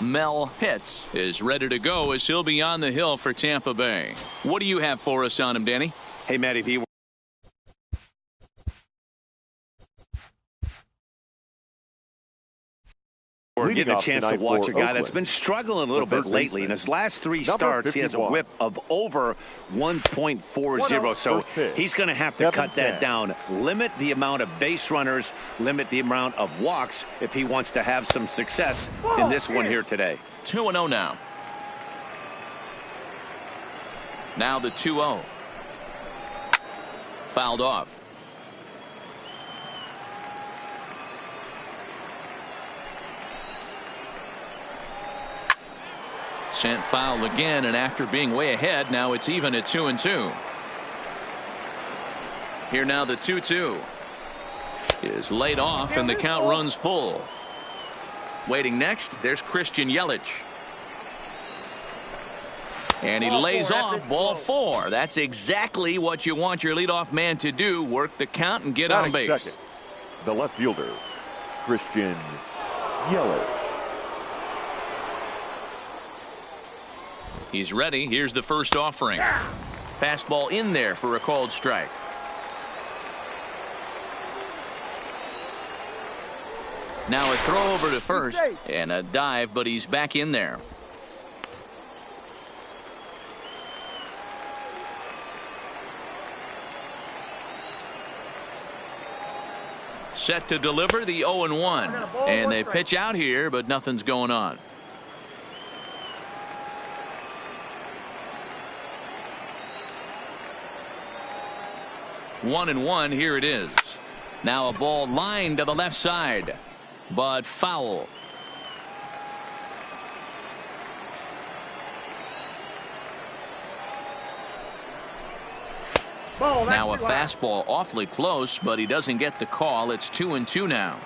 Mel Hitz is ready to go as he'll be on the hill for Tampa Bay. What do you have for us on him, Danny? Hey, Matty V. We're getting a chance to watch a guy that's been struggling a little bit lately. In his last 3 starts, he has a whip of over 1.40. So he's going to have to cut that down, limit the amount of base runners, limit the amount of walks if he wants to have some success in this one here today. 2-0 now. Now the 2-0. Fouled off. Sent foul again, and after being way ahead, now it's even at 2-2. Here now the 2-2 is laid off, and the count runs full. Waiting next, there's Christian Yelich. And he lays off ball 4. That's exactly what you want your leadoff man to do. Work the count and get on base. Second, the left fielder, Christian Yelich. He's ready. Here's the first offering. Fastball in there for a called strike. Now a throw over to first and a dive, but he's back in there. Set to deliver the 0-1, and they pitch out here, but nothing's going on. One and one. Here it is. Now a ball lined to the left side, but foul. Now a fastball awfully close, but he doesn't get the call. It's 2-2 now.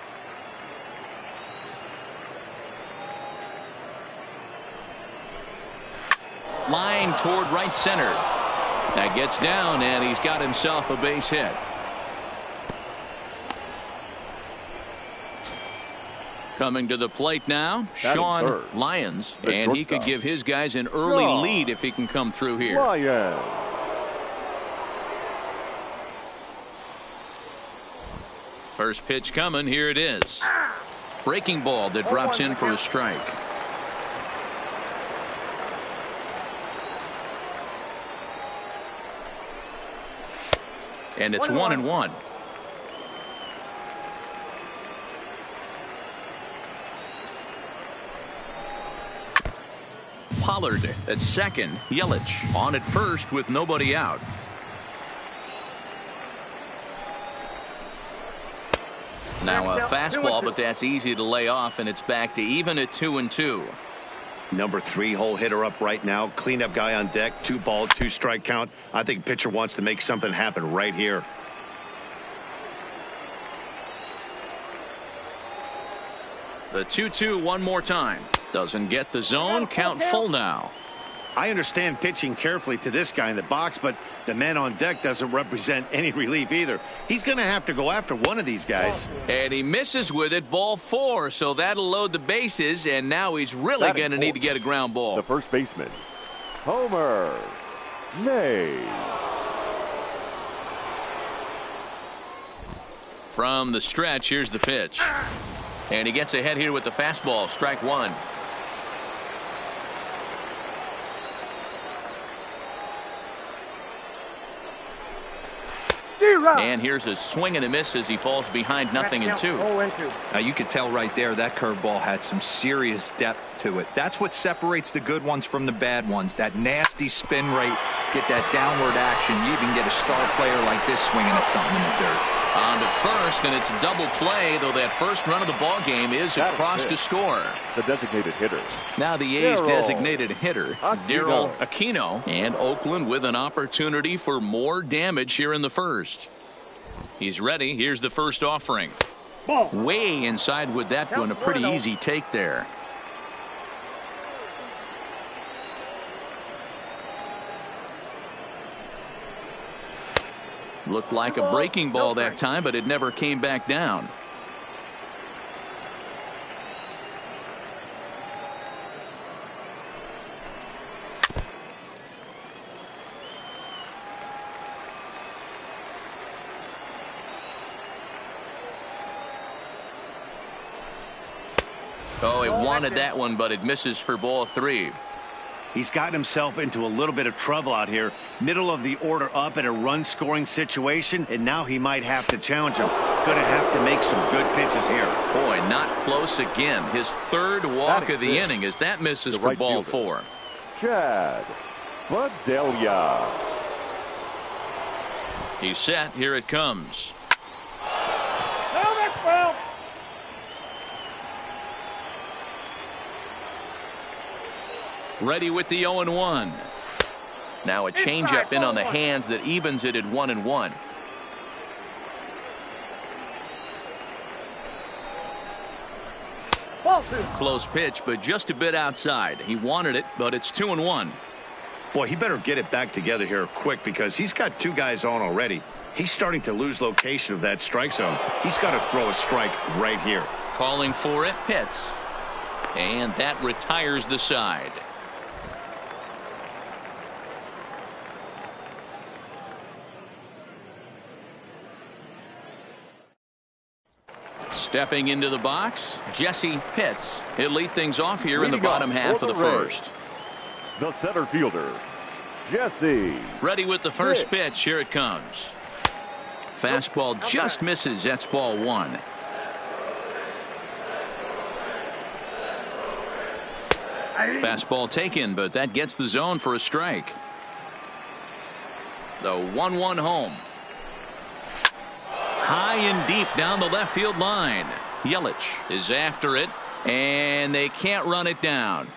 Line toward right center. That gets down, and he's got himself a base hit. Coming to the plate now, Sean Lyons, and he could give his guys an early lead if he can come through here. Lyons. First pitch coming. Here it is. Breaking ball that drops in for a strike. And it's 1-1. Pollard at second. Yelich on at first with nobody out. Now a fastball, but that's easy to lay off, and it's back to even at 2-2. Number 3 hole hitter up right now. Cleanup guy on deck. 2-ball, 2-strike count. I think pitcher wants to make something happen right here. The 2-2 one more time. Doesn't get the zone. Count full now. I understand pitching carefully to this guy in the box, but the man on deck doesn't represent any relief either. He's going to have to go after one of these guys. And he misses with it. Ball 4, so that'll load the bases, and now he's really going to need to get a ground ball. The first baseman, Homer May. From the stretch, here's the pitch. And he gets ahead here with the fastball. Strike 1. And here's a swing and a miss as he falls behind 0-2. Now you could tell right there that curveball had some serious depth to it. That's what separates the good ones from the bad ones. That nasty spin rate, get that downward action. You even get a star player like this swinging at something in the dirt. On to first, and it's a double play, though that first run of the ball game is across to score. The designated hitter. Now the A's designated hitter, Daryl Aquino, and Oakland with an opportunity for more damage here in the first. He's ready. Here's the first offering. Way inside with that one. A pretty easy take there. Looked like a breaking ball that time, but it never came back down. Oh, he wanted that one, but it misses for ball 3. He's gotten himself into a little bit of trouble out here. Middle of the order up in a run-scoring situation, and now he might have to challenge him. Going to have to make some good pitches here. Boy, not close again. His third walk of the inning as that misses for ball 4. Chad Budelia. He's set. Here it comes. Ready with the 0-1. Now a changeup in on the hands that evens it at 1-1. Close pitch, but just a bit outside. He wanted it, but it's 2-1. Boy, he better get it back together here quick because he's got 2 guys on already. He's starting to lose location of that strike zone. He's got to throw a strike right here. Calling for it, Pitts. And that retires the side. Stepping into the box, Jesse Pitts. He'll lead things off here in the bottom half of the first. The center fielder, Jesse. Ready with the first pitch. Here it comes. Fastball just misses. That's ball 1. Fastball taken, but that gets the zone for a strike. The 1-1 home. High and deep down the left field line. Yelich is after it, and they can't run it down.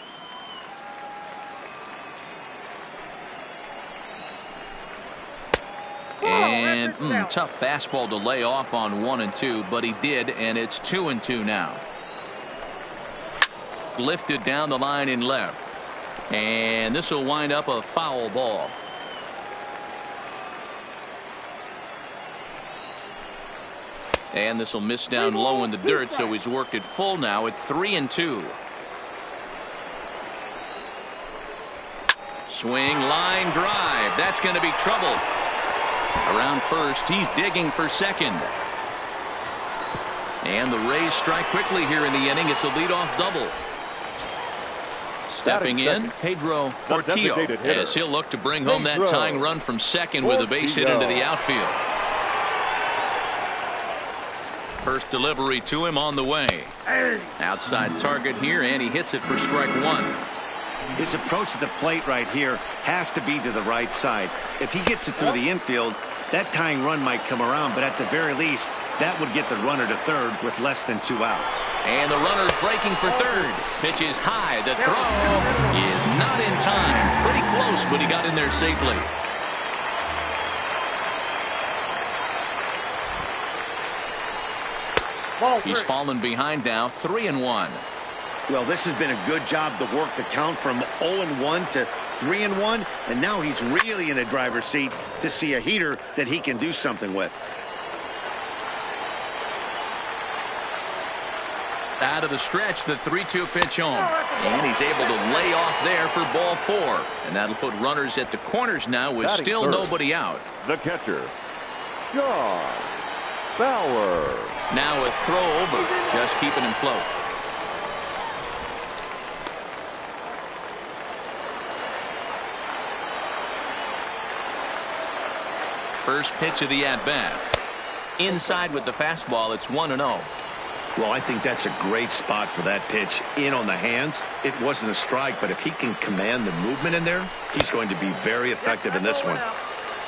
And tough fastball to lay off on 1-2, but he did, and it's 2-2 now. Lifted down the line in left, and this will wind up a foul ball. And this will miss down low in the dirt, so he's worked it full now at 3-2. Swing, line drive. That's going to be trouble. Around first, he's digging for second. And the Rays strike quickly here in the inning. It's a leadoff double. Stepping in, Pedro Portillo, as he'll look to bring home that tying run from second with a base hit into the outfield. First delivery to him on the way. Outside target here, and he hits it for strike 1. His approach to the plate right here has to be to the right side. If he gets it through the infield, that tying run might come around, but at the very least, that would get the runner to third with less than 2 outs. And the runner's breaking for third. Pitch is high. The throw is not in time. Pretty close, but he got in there safely. He's fallen behind now, 3-1. Well, this has been a good job to work the count from 0-1 to 3-1, and now he's really in the driver's seat to see a heater that he can do something with. Out of the stretch, the 3-2 pitch home. And he's able to lay off there for ball 4. And that'll put runners at the corners now with still nobody out. The catcher, John Fowler. Now a throw over, just keeping him close. First pitch of the at-bat. Inside with the fastball, it's 1-0. Well, I think that's a great spot for that pitch in on the hands. It wasn't a strike, but if he can command the movement in there, he's going to be very effective in this one.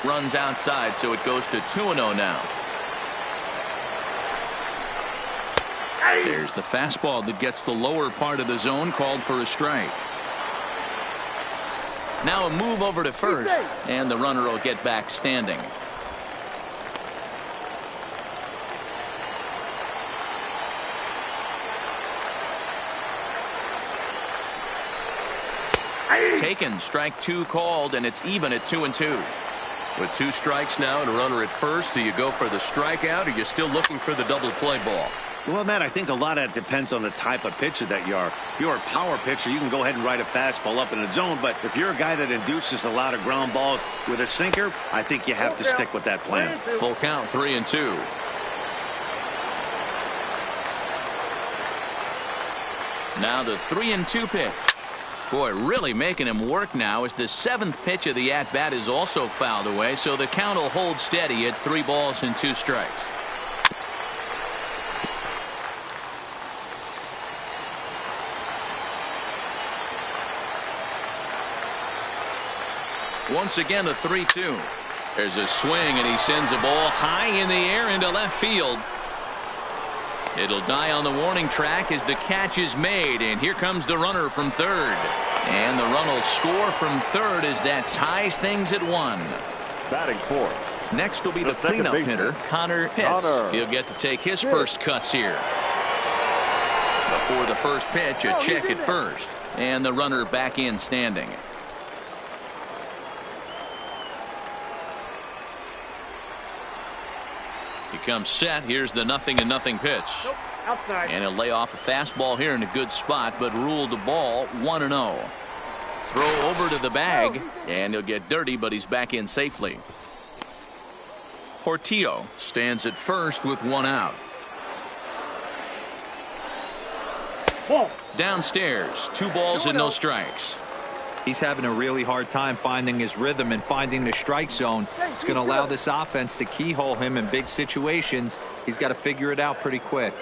Runs outside, so it goes to 2-0 now. There's the fastball that gets the lower part of the zone, called for a strike. Now a move over to first, and the runner will get back standing. Taken, strike 2 called, and it's even at 2-2. With 2 strikes now and a runner at first, do you go for the strikeout, or are you still looking for the double play ball? Well, Matt, I think a lot of that depends on the type of pitcher that you are. If you're a power pitcher, you can go ahead and ride a fastball up in the zone. But if you're a guy that induces a lot of ground balls with a sinker, I think you have to stick with that plan. Full count, 3-2. Now the 3-2 pitch. Boy, really making him work now as the 7th pitch of the at-bat is also fouled away, so the count will hold steady at 3 balls and 2 strikes. Once again, a 3-2. There's a swing, and he sends a ball high in the air into left field. It'll die on the warning track as the catch is made, and here comes the runner from third. And the run will score from third as that ties things at 1. Batting fourth. Next will be the cleanup hitter, Connor Pitts. He'll get to take his first cuts here. Before the first pitch, a check at first. And the runner back in standing. He comes set. Here's the 0-0 pitch. Nope, outside. And he'll lay off a fastball here in a good spot, but ruled the ball 1-0. Throw over to the bag, and he'll get dirty, but he's back in safely. Portillo stands at first with 1 out. Ball. Downstairs, 2 balls and no strikes. He's having a really hard time finding his rhythm and finding the strike zone. It's going to allow this offense to keyhole him in big situations. He's got to figure it out pretty quick.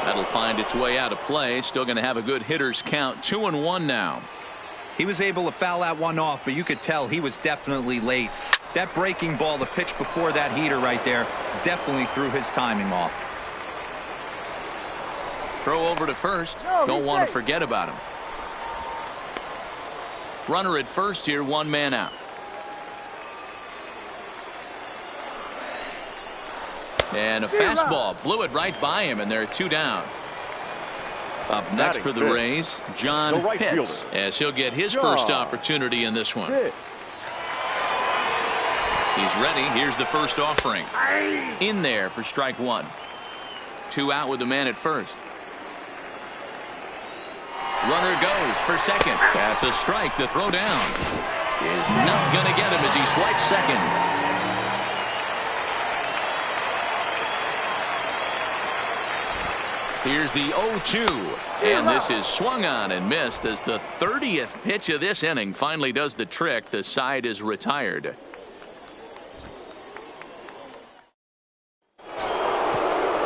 That'll find its way out of play. Still going to have a good hitter's count. 2-1 now. He was able to foul that one off, but you could tell he was definitely late. That breaking ball, the pitch before that heater right there, definitely threw his timing off. Throw over to first. Don't want to forget about him. Runner at first here, 1 man out. And a fastball blew it right by him, and there are 2 down. Up next for the Rays, John Pitts, as he'll get his first opportunity in this one. He's ready. Here's the first offering. In there for strike 1. 2 out with the man at first. Runner goes for second. That's a strike. The throw down is not going to get him as he swipes second. Here's the 0-2. And this is swung on and missed as the 30th pitch of this inning finally does the trick. The side is retired.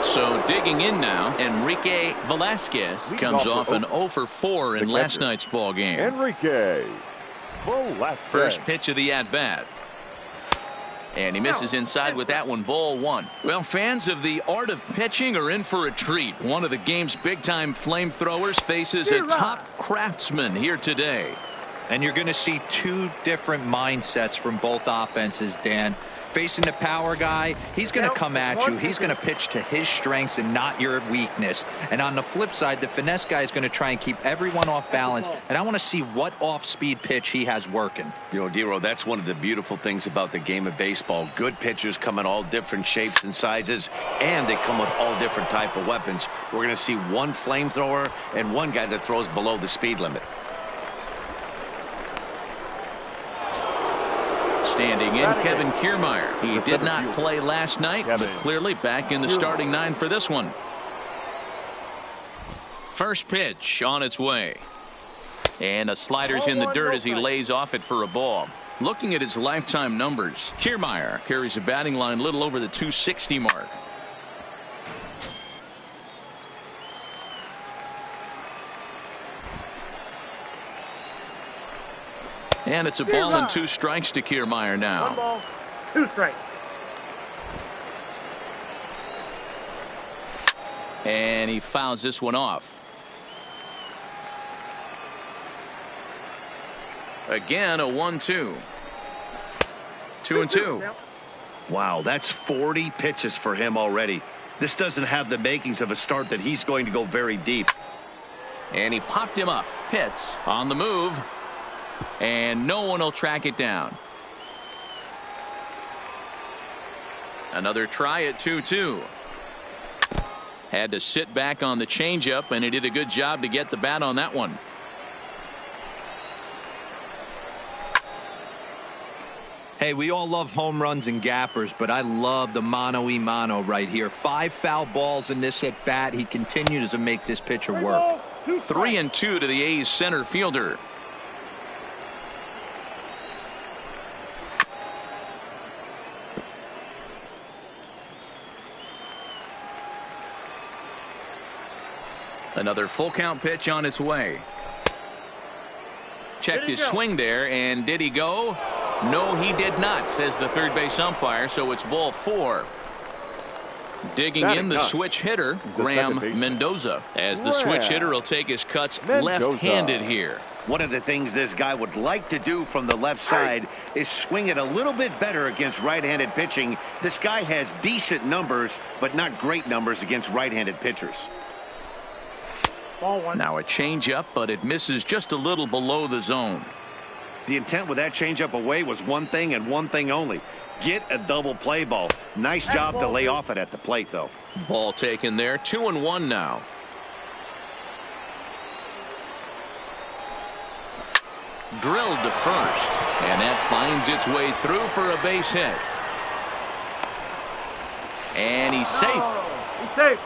So digging in now, Enrique Velasquez comes off an 0-for-4 in last night's ball game. Enrique Velasquez. First pitch of the at-bat. And he misses inside with that one, ball 1. Well, fans of the art of pitching are in for a treat. One of the game's big-time flamethrowers faces a top craftsman here today. And you're going to see 2 different mindsets from both offenses, Dan. Facing the power guy, he's going to come at you. He's going to pitch to his strengths and not your weakness. And on the flip side, the finesse guy is going to try and keep everyone off balance. And I want to see what off-speed pitch he has working. You know, Dero, that's one of the beautiful things about the game of baseball. Good pitchers come in all different shapes and sizes, and they come with all different type of weapons. We're going to see 1 flamethrower and 1 guy that throws below the speed limit. Standing in, Kevin Kiermaier. He did not play last night, but clearly back in the starting 9 for this one. First pitch on its way. And a slider's in the dirt as he lays off it for a ball. Looking at his lifetime numbers, Kiermaier carries a batting line little over the 260 mark. And it's a ball and 2 strikes to Kiermaier now. 1 ball, 2 strikes. And he fouls this one off. Again, a 1-2. 2-2. Wow, that's 40 pitches for him already. This doesn't have the makings of a start that he's going to go very deep. And he popped him up. Pitts on the move. And no one will track it down. Another try at 2-2. Had to sit back on the changeup, and he did a good job to get the bat on that one. Hey, we all love home runs and gappers, but I love the mano-a-mano right here. 5 foul balls in this at bat. He continues to make this pitcher work. 3-2 to the A's center fielder. Another full count pitch on its way. Checked his swing there, and did he go? No, he did not, says the third base umpire, so it's ball 4. Digging in the switch hitter, Graham Mendoza, as the switch hitter will take his cuts left-handed here. One of the things this guy would like to do from the left side is swing it a little bit better against right-handed pitching. This guy has decent numbers, but not great numbers against right-handed pitchers. Ball 1. Now a changeup, but it misses just a little below the zone. The intent with that changeup away was one thing and one thing only. Get a double play ball. Nice job to lay off it at the plate, though. Ball taken there. 2-1 now. Drilled to first, and that finds its way through for a base hit. And he's safe. He's safe.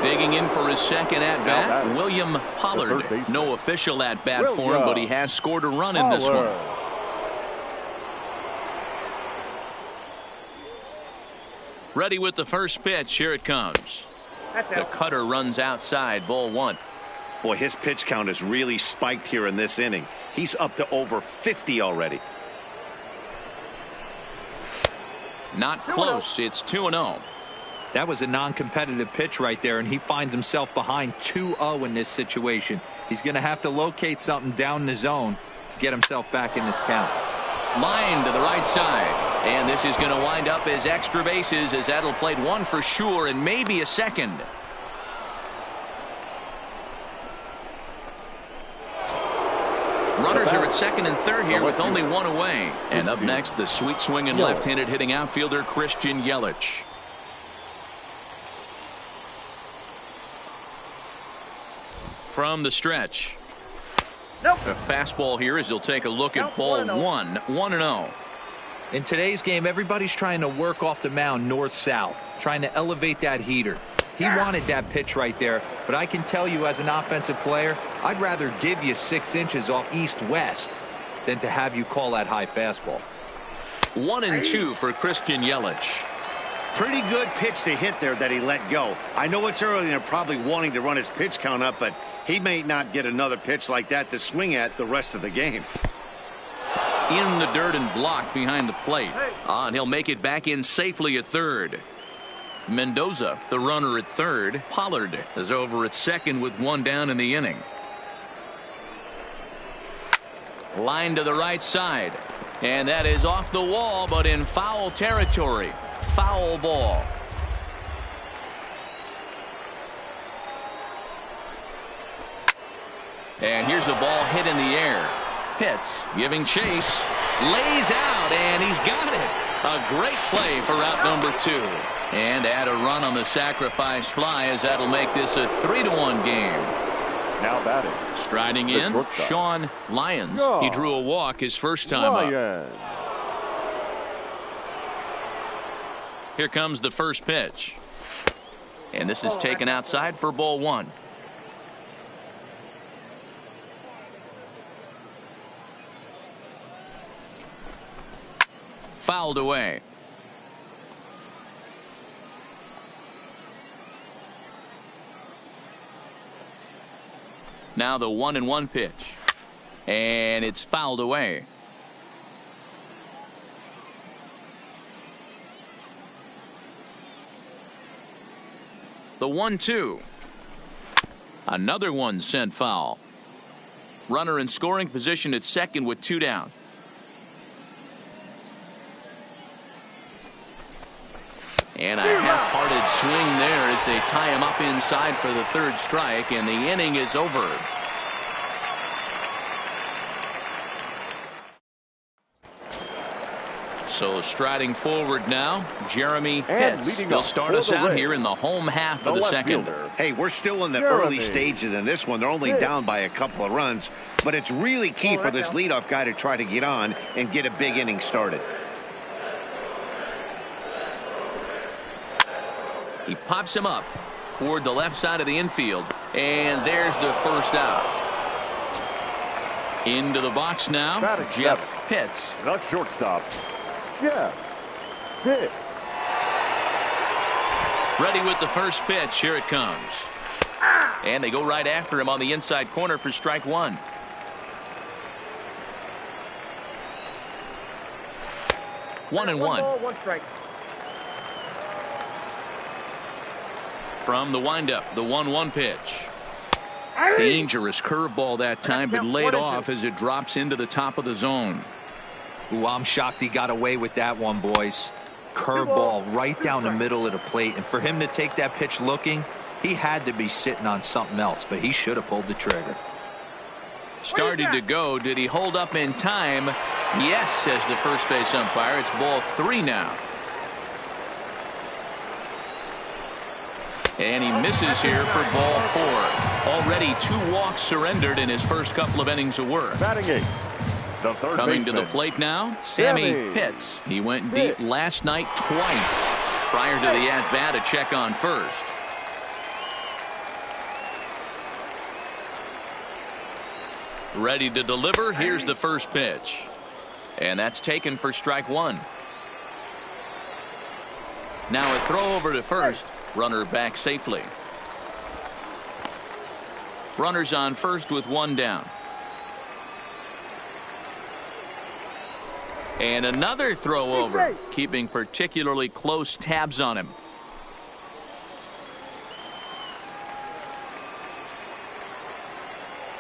Digging in for his second at-bat, William Pollard. No official at-bat for him, but he has scored a run in this one. Ready with the first pitch. Here it comes. The cutter runs outside. Ball 1. Boy, his pitch count is really spiked here in this inning. He's up to over 50 already. Not close. It's 2-0. That was a non-competitive pitch right there, and he finds himself behind 2-0 in this situation. He's going to have to locate something down the zone to get himself back in this count. Line to the right side, and this is going to wind up as extra bases, as that'll play 1 for sure and maybe a second. Runners are at second and third here with only 1 away. And up next, the sweet swinging left-handed hitting outfielder Christian Yelich. From the stretch. A fastball here as he'll take a look at ball 1. 1-0. In today's game, everybody's trying to work off the mound north-south, trying to elevate that heater. He wanted that pitch right there, but I can tell you as an offensive player, I'd rather give you 6 inches off east-west than to have you call that high fastball. 1-2 for Christian Yelich. Pretty good pitch to hit there that he let go. I know it's early and they're probably wanting to run his pitch count up, but he may not get another pitch like that to swing at the rest of the game. In the dirt and blocked behind the plate. And he'll make it back in safely at third. Mendoza, the runner at third. Pollard is over at second with 1 down in the inning. Line to the right side. And that is off the wall, but in foul territory. Foul ball. And here's a ball hit in the air. Pitts giving chase. Lays out, and he's got it. A great play for out number 2. And add a run on the sacrifice fly, as that'll make this a 3-1 game. Now batting. Striding in, Sean Lyons. He drew a walk his first time up. Here comes the first pitch. And this is taken outside for ball 1. Fouled away. Now the 1-1 pitch. And it's fouled away. The 1-2. Another one sent foul. Runner in scoring position at second with 2 down. And a half-hearted swing there as they tie him up inside for the 3rd strike, and the inning is over. So striding forward now, Jeremy Pitts. He'll start us out here in the home half of the second. Hey, we're still in the early stages in this one. They're only down by a couple of runs, but it's really key for this leadoff guy to try to get on and get a big inning started. He pops him up toward the left side of the infield, and there's the first out. Into the box now, Jeff Pitts. The shortstop, Jeff Pitts. Ready with the first pitch. Here it comes. And they go right after him on the inside corner for strike one. One and one. Ball, one strike. From the windup, the 1-1 pitch. Dangerous curveball that time, but laid off as it drops into the top of the zone. Ooh, I'm shocked he got away with that one, boys. Curveball right down the middle of the plate, and for him to take that pitch looking, he had to be sitting on something else, but he should have pulled the trigger. Started to go. Did he hold up in time? Yes, says the first base umpire. It's ball 3 now. And he misses here for ball 4. Already 2 walks surrendered in his first couple of innings of work. Batting 8. The third Coming to baseman, the plate now, Sammy Pitts. He went deep last night twice prior to the at-bat, a check on first. Ready to deliver. Here's the first pitch. And that's taken for strike one. Now a throw over to first. Runner back safely. Runners on first with 1 down. And another throw over, keeping particularly close tabs on him.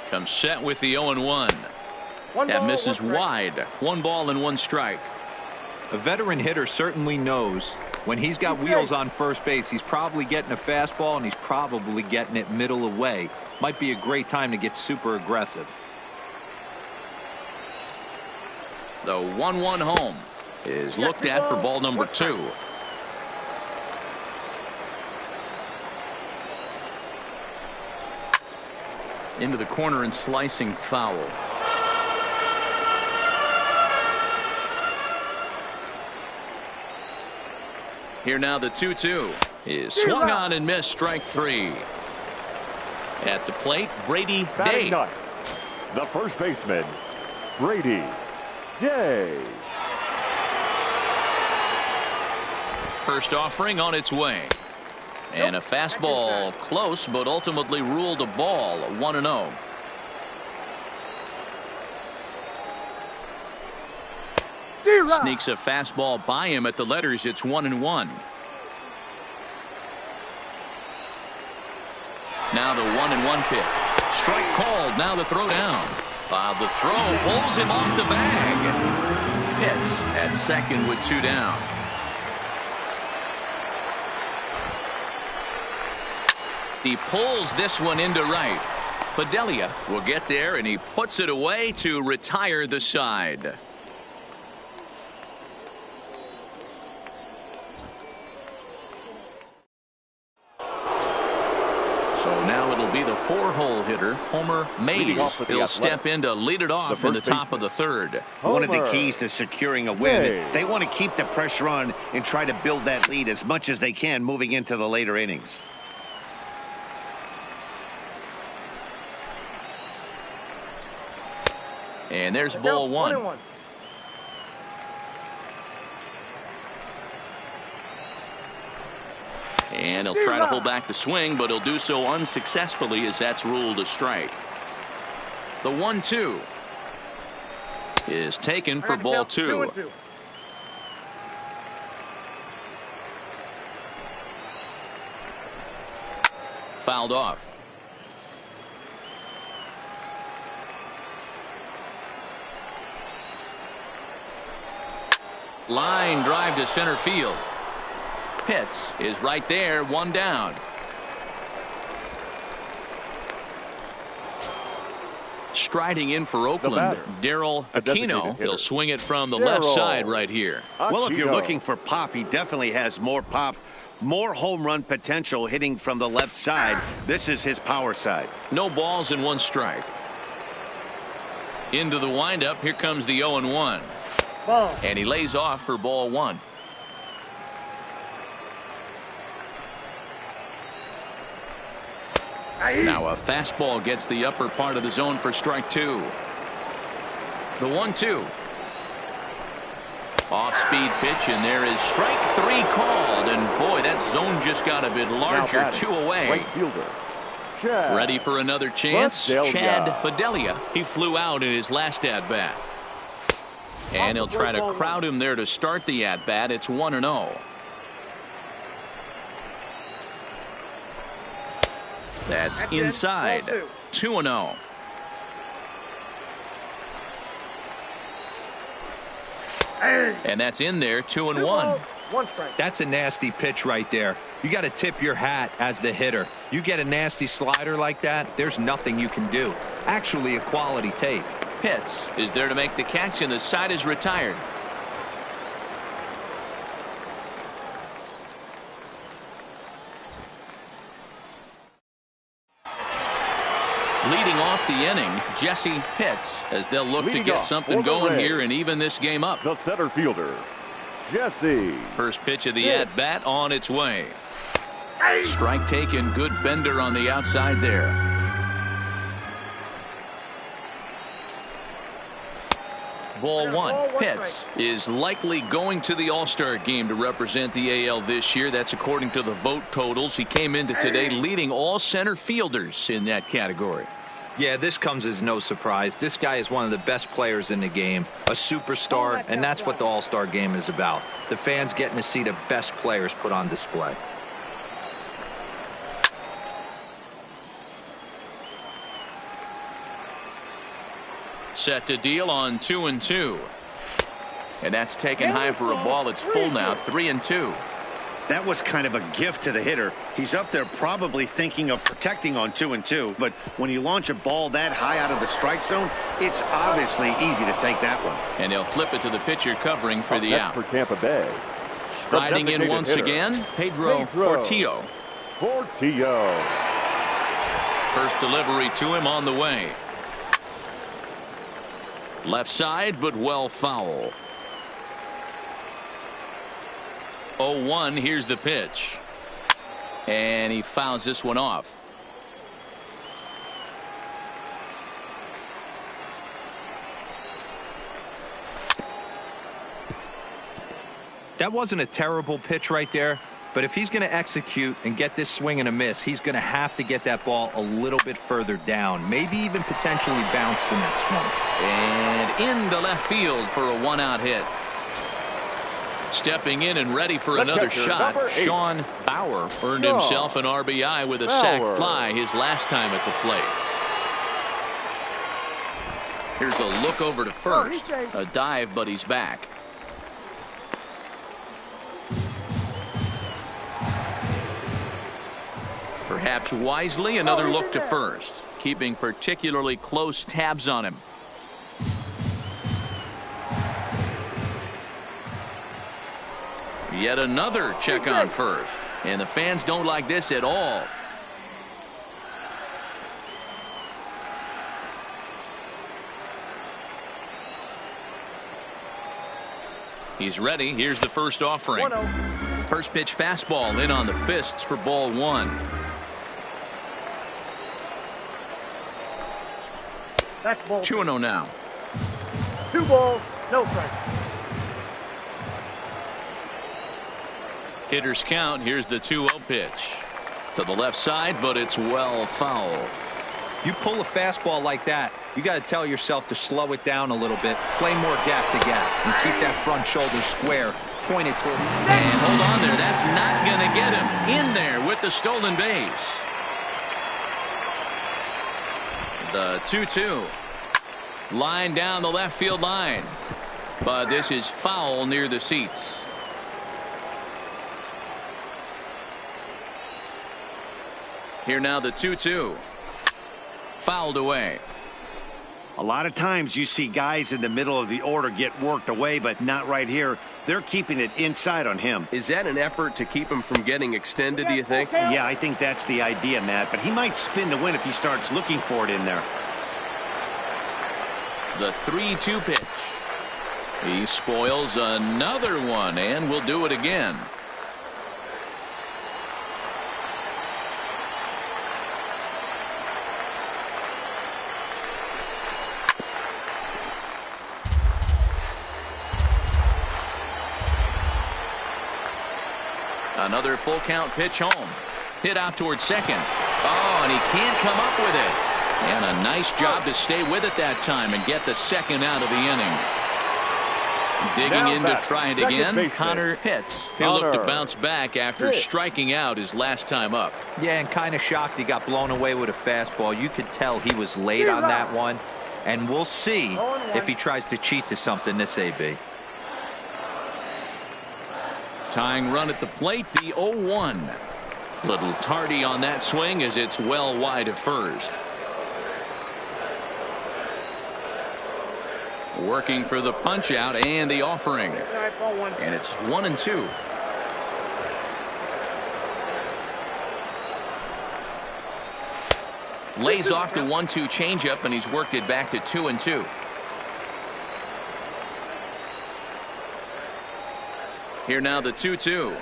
Comes set with the 0-1. That misses wide. 1 ball and 1 strike. A veteran hitter certainly knows when he's got wheels on first base, he's probably getting a fastball and he's probably getting it middle away. Might be a great time to get super aggressive. The 1-1 home is looked at for ball number 2. Into the corner and slicing foul. Here now the 2-2 is swung on and missed, strike 3. At the plate, Brady Day. The first baseman, Brady Day. First offering on its way. And a fastball close, but ultimately ruled a ball. 1-0. Sneaks a fastball by him at the letters. It's 1-1. Now the 1-1 pitch. Strike called. Now the throw down. The throw pulls him off the bag. Pitts at second with 2 down. He pulls this one into right. Padelia will get there, and he puts it away to retire the side. So now it'll be the 4-hole hitter, Homer Mays. He'll step in to lead it off in the top of the 3rd. One of the keys to securing a win, they want to keep the pressure on and try to build that lead as much as they can moving into the later innings. And there's ball 1. And he'll try to hold back the swing, but he'll do so unsuccessfully as that's ruled a strike. The 1-2 is taken for ball 2. Fouled off. Line drive to center field. Pitts is right there, 1 down. Striding in for Oakland, Daryl Aquino. He'll swing it from the left side right here. Well, if you're looking for pop, he definitely has more pop, more home run potential hitting from the left side. This is his power side. No balls and 1 strike. Into the windup. Here comes the 0-1. Ball. And he lays off for ball 1. Now a fastball gets the upper part of the zone for strike 2. The 1-2. Off-speed pitch, and there is strike 3 called. And boy, that zone just got a bit larger. 2 away. Right fielder, Chad. Ready for another chance? Chad Bedelia. He flew out in his last at-bat. And he'll try to crowd him there to start the at-bat. It's 1-0. That's inside. 2-0. And that's in there. 2-1. That's a nasty pitch right there. You got to tip your hat as the hitter. You get a nasty slider like that, there's nothing you can do. Actually, a quality take. Pitts is there to make the catch, and the side is retired. Leading off the inning, Jesse Pitts, as they'll look to get something going here and even this game up. The center fielder, Jesse. First pitch of the at-bat on its way. Strike taken. Good bender on the outside there. Ball 1. Pitts is likely going to the All-Star game to represent the AL this year. That's according to the vote totals. He came into today leading all center fielders in that category. Yeah, this comes as no surprise. This guy is one of the best players in the game, a superstar, and that's what the All-Star game is about. The fans getting to see the best players put on display. Set to deal on 2-2. And that's taken high for a ball. It's full now. 3-2. That was kind of a gift to the hitter. He's up there probably thinking of protecting on 2-2. But when you launch a ball that high out of the strike zone, it's obviously easy to take that one. And they'll flip it to the pitcher covering for the out. For Tampa Bay. Riding in once again, Pedro Portillo. First delivery to him on the way. Left side, but well foul. 0-1. Here's the pitch. And he fouls this one off. That wasn't a terrible pitch right there, but if he's going to execute and get this swing and a miss, he's going to have to get that ball a little bit further down, maybe even potentially bounce the next one. And into left field for a 1-out hit. Stepping in and ready for another shot, Sean Bauer earned himself an RBI with a sac fly his last time at the plate. Here's a look over to first. A dive, but he's back. Perhaps wisely, another look to first, keeping particularly close tabs on him. Yet another check on first, and the fans don't like this at all. He's ready. Here's the first offering. First pitch fastball in on the fists for ball 1. 2-0 now. 2 balls, no strikes. Hitters count. Here's the 2-0 pitch to the left side, but it's well foul. You pull a fastball like that, you got to tell yourself to slow it down a little bit, play more gap to gap, and keep that front shoulder square, pointed toward. And hold on there. That's not going to get him in there with the stolen base. The 2-2. Line down the left field line, but this is foul near the seats. Here now the 2-2. Fouled away. A lot of times you see guys in the middle of the order get worked away, but not right here. They're keeping it inside on him. Is that an effort to keep him from getting extended, do you think? Yeah, I think that's the idea, Matt. But he might spin to win if he starts looking for it in there. The 3-2 pitch. He spoils another one and will do it again. Another full count pitch home. Hit out towards second. Oh, and he can't come up with it. And a nice job to stay with it that time and get the second out of the inning. Digging in to try it again, Connor Pitts. He'll look to bounce back after striking out his last time up. Yeah, and kind of shocked he got blown away with a fastball. You could tell he was late on that one. And we'll see if he tries to cheat to something this AB. Tying run at the plate, the 0-1. Little tardy on that swing as it's well wide of first. Working for the punch out and the offering. And it's 1-2. Lays off the 1-2 changeup, and he's worked it back to 2-2. Here now the 2-2.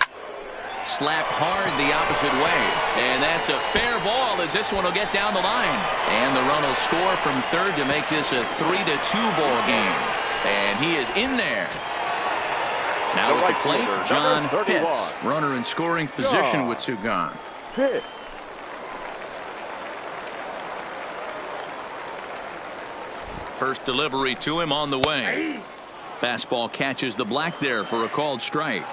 Slapped hard the opposite way. And that's a fair ball as this one will get down the line. And the run will score from third to make this a 3-2 ball game. And he is in there. Now at the plate, John Pitts. Runner in scoring position with two gone. Pitts. First delivery to him on the way. Fastball catches the black there for a called strike.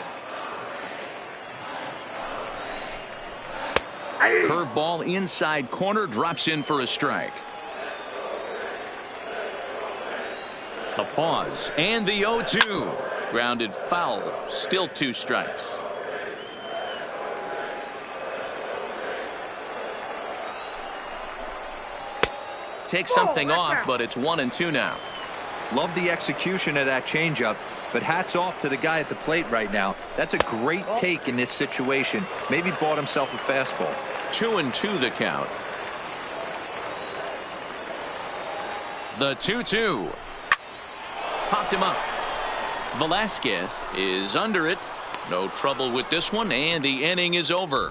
Curveball inside corner, drops in for a strike. A pause and the 0-2. Grounded foul. Still 2 strikes. Takes something off, but it's 1-2 now. Love the execution of that changeup, but hats off to the guy at the plate right now. That's a great take in this situation. Maybe bought himself a fastball. 2-2 the count. The 2-2. Popped him up. Velasquez is under it. No trouble with this one, and the inning is over.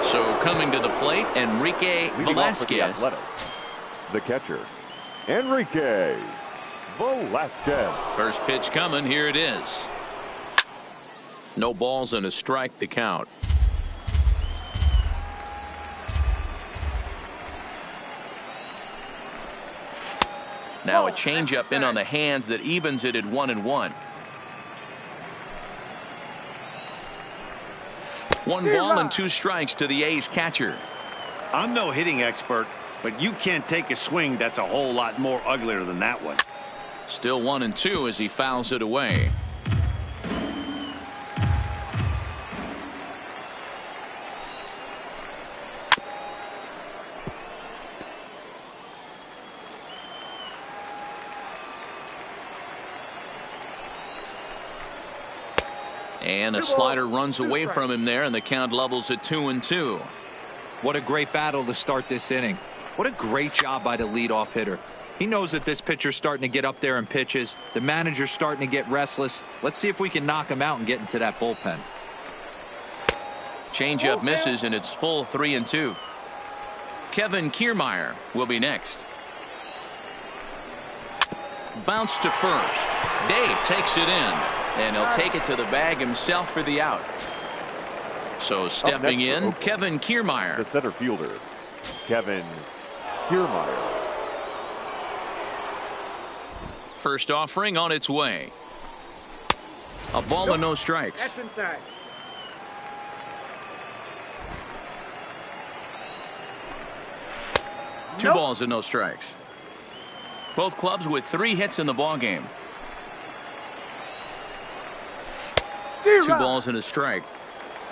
So coming to the plate, Enrique Velasquez. The catcher, Enrique Velasquez. First pitch coming. Here it is. No balls and a strike to count. Now a changeup in on the hands that evens it at 1-1. One ball and 2 strikes to the A's catcher. I'm no hitting expert, but you can't take a swing that's a whole lot more uglier than that one. Still 1-2 as he fouls it away. And a slider runs away from him there, and the count levels at 2-2. What a great battle to start this inning. What a great job by the leadoff hitter. He knows that this pitcher's starting to get up there in pitches. The manager's starting to get restless. Let's see if we can knock him out and get into that bullpen. Changeup misses, and it's full 3-2. Kevin Kiermaier will be next. Bounce to first. Dave takes it in, and he'll take it to the bag himself for the out. So stepping in, Kevin Kiermaier. The center fielder, Kevin Kiermaier. First offering on its way. A ball and no strikes. That's inside. Two balls and no strikes. Both clubs with 3 hits in the ballgame. 2 balls and a strike.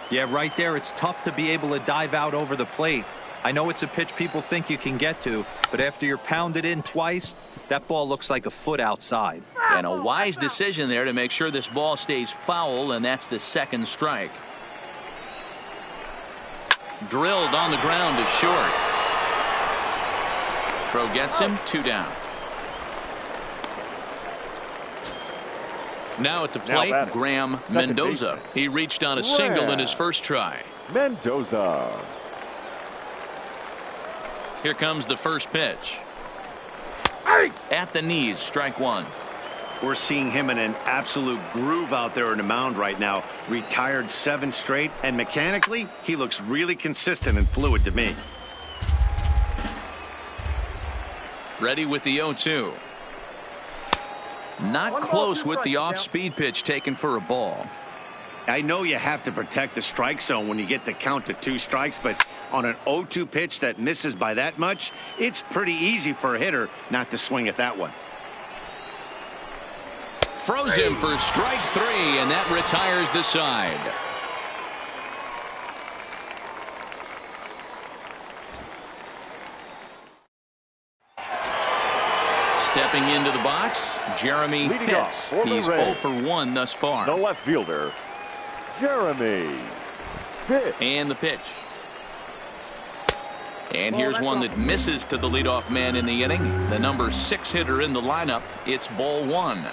Yeah, right there, it's tough to be able to dive out over the plate. I know it's a pitch people think you can get to, but after you're pounded in twice, that ball looks like a foot outside. And a wise decision there to make sure this ball stays foul, and that's the 2nd strike. Drilled on the ground to short. Throw gets him, 2 down. Now at the plate, Graham Mendoza. He reached on a single in his first try. Mendoza. Here comes the first pitch. At the knees, strike 1. We're seeing him in an absolute groove out there in the mound right now. Retired 7 straight, and mechanically, he looks really consistent and fluid to me. Ready with the 0-2. Not close with the off-speed pitch taken for a ball. I know you have to protect the strike zone when you get the count to 2 strikes, but on an 0-2 pitch that misses by that much, it's pretty easy for a hitter not to swing at that one. Froze him for strike 3, and that retires the side. Stepping into the box, Jeremy Pitts. He's 0 for 1 thus far. The left fielder, Jeremy Pitts. And the pitch. And here's one that misses to the leadoff man in the inning. The number 6 hitter in the lineup. It's ball 1.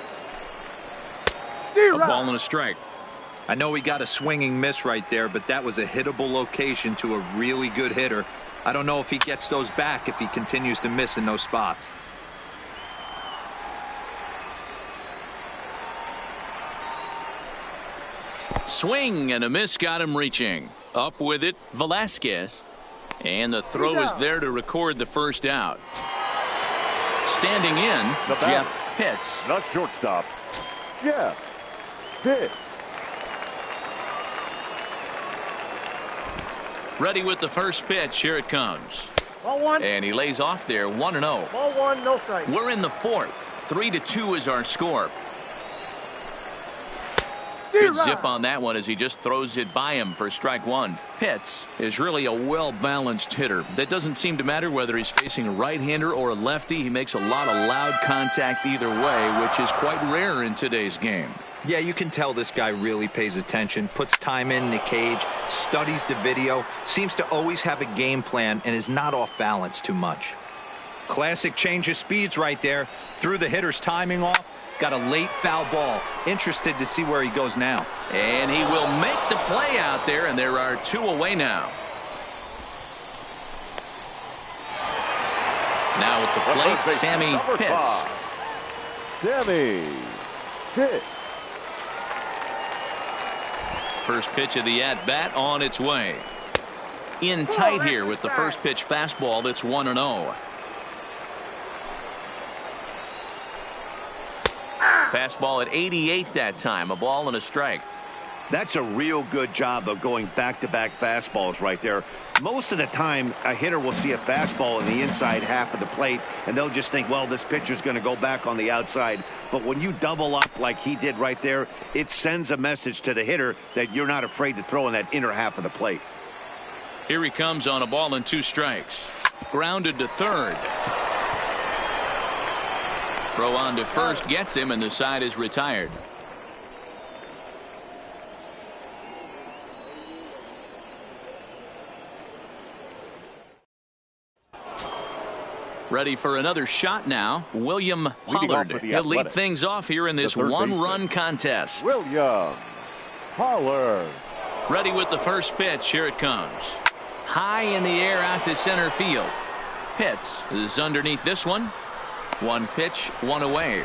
A ball and a strike. I know he got a swinging miss right there, but that was a hittable location to a really good hitter. I don't know if he gets those back if he continues to miss in those spots. Swing and a miss got him reaching. Up with it, Velasquez. And the throw is there to record the first out. Standing in, Jeff Pitts. Not shortstop, Jeff Pitts. Ready with the first pitch. Here it comes. Ball 1. And he lays off there, 1-0. Ball 1, no strike. We're in the 4th. 3-2 is our score. Good zip on that one as he just throws it by him for strike 1. Pitts is really a well-balanced hitter. That doesn't seem to matter whether he's facing a right-hander or a lefty. He makes a lot of loud contact either way, which is quite rare in today's game. Yeah, you can tell this guy really pays attention, puts time in the cage, studies the video, seems to always have a game plan, and is not off balance too much. Classic change of speeds right there. Threw the hitter's timing off. Got a late foul ball. Interested to see where he goes now. And he will make the play out there, and there are 2 away now. Now at the plate, Sammy Pitts. Sammy Pitts. First pitch of the at-bat on its way. In tight here with the first pitch fastball. That's 1-0. Fastball at 88 that time. A ball and a strike. That's a real good job of going back-to-back fastballs right there. Most of the time, a hitter will see a fastball in the inside half of the plate, and they'll just think, well, this pitcher's going to go back on the outside. But when you double up like he did right there, it sends a message to the hitter that you're not afraid to throw in that inner half of the plate. Here he comes on a ball and 2 strikes. Grounded to third. Throw on to first gets him, and the side is retired. Ready for another shot now, William Pollard. He'll lead things off here in this 1-run contest. William Pollard. Ready with the first pitch. Here it comes. High in the air out to center field. Pitts is underneath this one. 1 pitch, 1 away.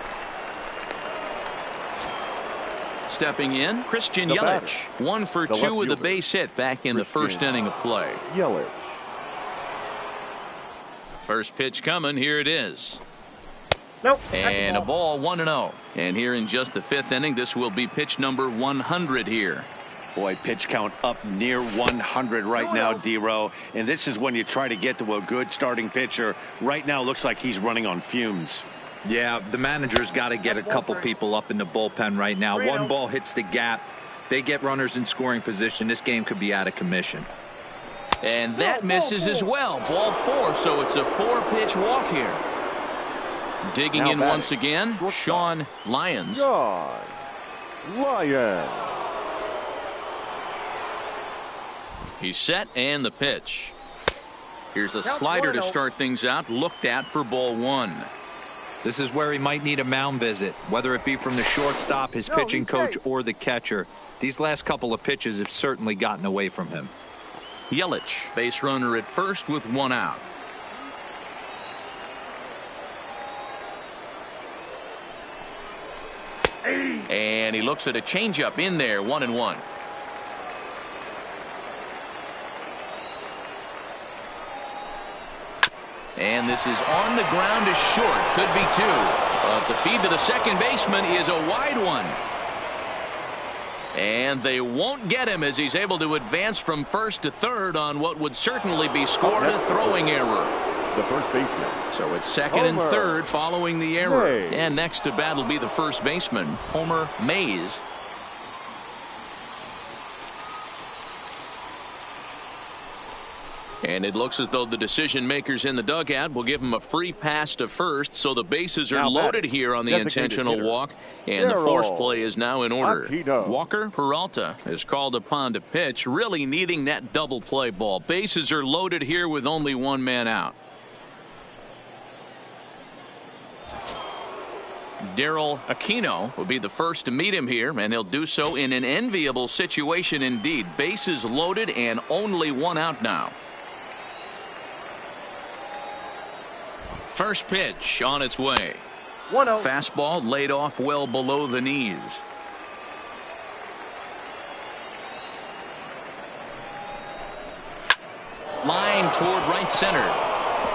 Stepping in, Christian Yelich. 1 for 2 with a base hit back in the first inning of play. Yelich. First pitch coming. Here it is. Nope. And a ball, 1-0. And here in just the 5th inning, this will be pitch number 100 here. Boy, pitch count up near 100 right now, D-Row. And this is when you try to get to a good starting pitcher. Right now, looks like he's running on fumes. Yeah, the manager's got to get a couple people up in the bullpen right now. 1 ball hits the gap. They get runners in scoring position. This game could be out of commission. And that misses as well. Ball 4, so it's a 4-pitch walk here. Digging in once again, Sean Lyons. Sean Lyons. He's set, and the pitch. Here's a slider to start things out, looked at for ball 1. This is where he might need a mound visit, whether it be from the shortstop, his pitching coach, or the catcher. These last couple of pitches have certainly gotten away from him. Yelich, base runner at first with 1 out. And he looks at a changeup in there, 1-1. And this is on the ground to short. Could be 2. But the feed to the second baseman is a wide one. And they won't get him as he's able to advance from first to third on what would certainly be scored a throwing error. The first baseman. So it's second and third following the error. And next to bat will be the first baseman, Homer Mays. And it looks as though the decision makers in the dugout will give him a free pass to first, so the bases are loaded here on the intentional walk, and the force play is now in order. Walker Peralta is called upon to pitch, really needing that double play ball. Bases are loaded here with only 1 man out. Daryl Aquino will be the first to meet him here, and he'll do so in an enviable situation indeed. Bases loaded and only 1 out now. First pitch on its way. 1-0. Fastball laid off well below the knees. Line toward right center.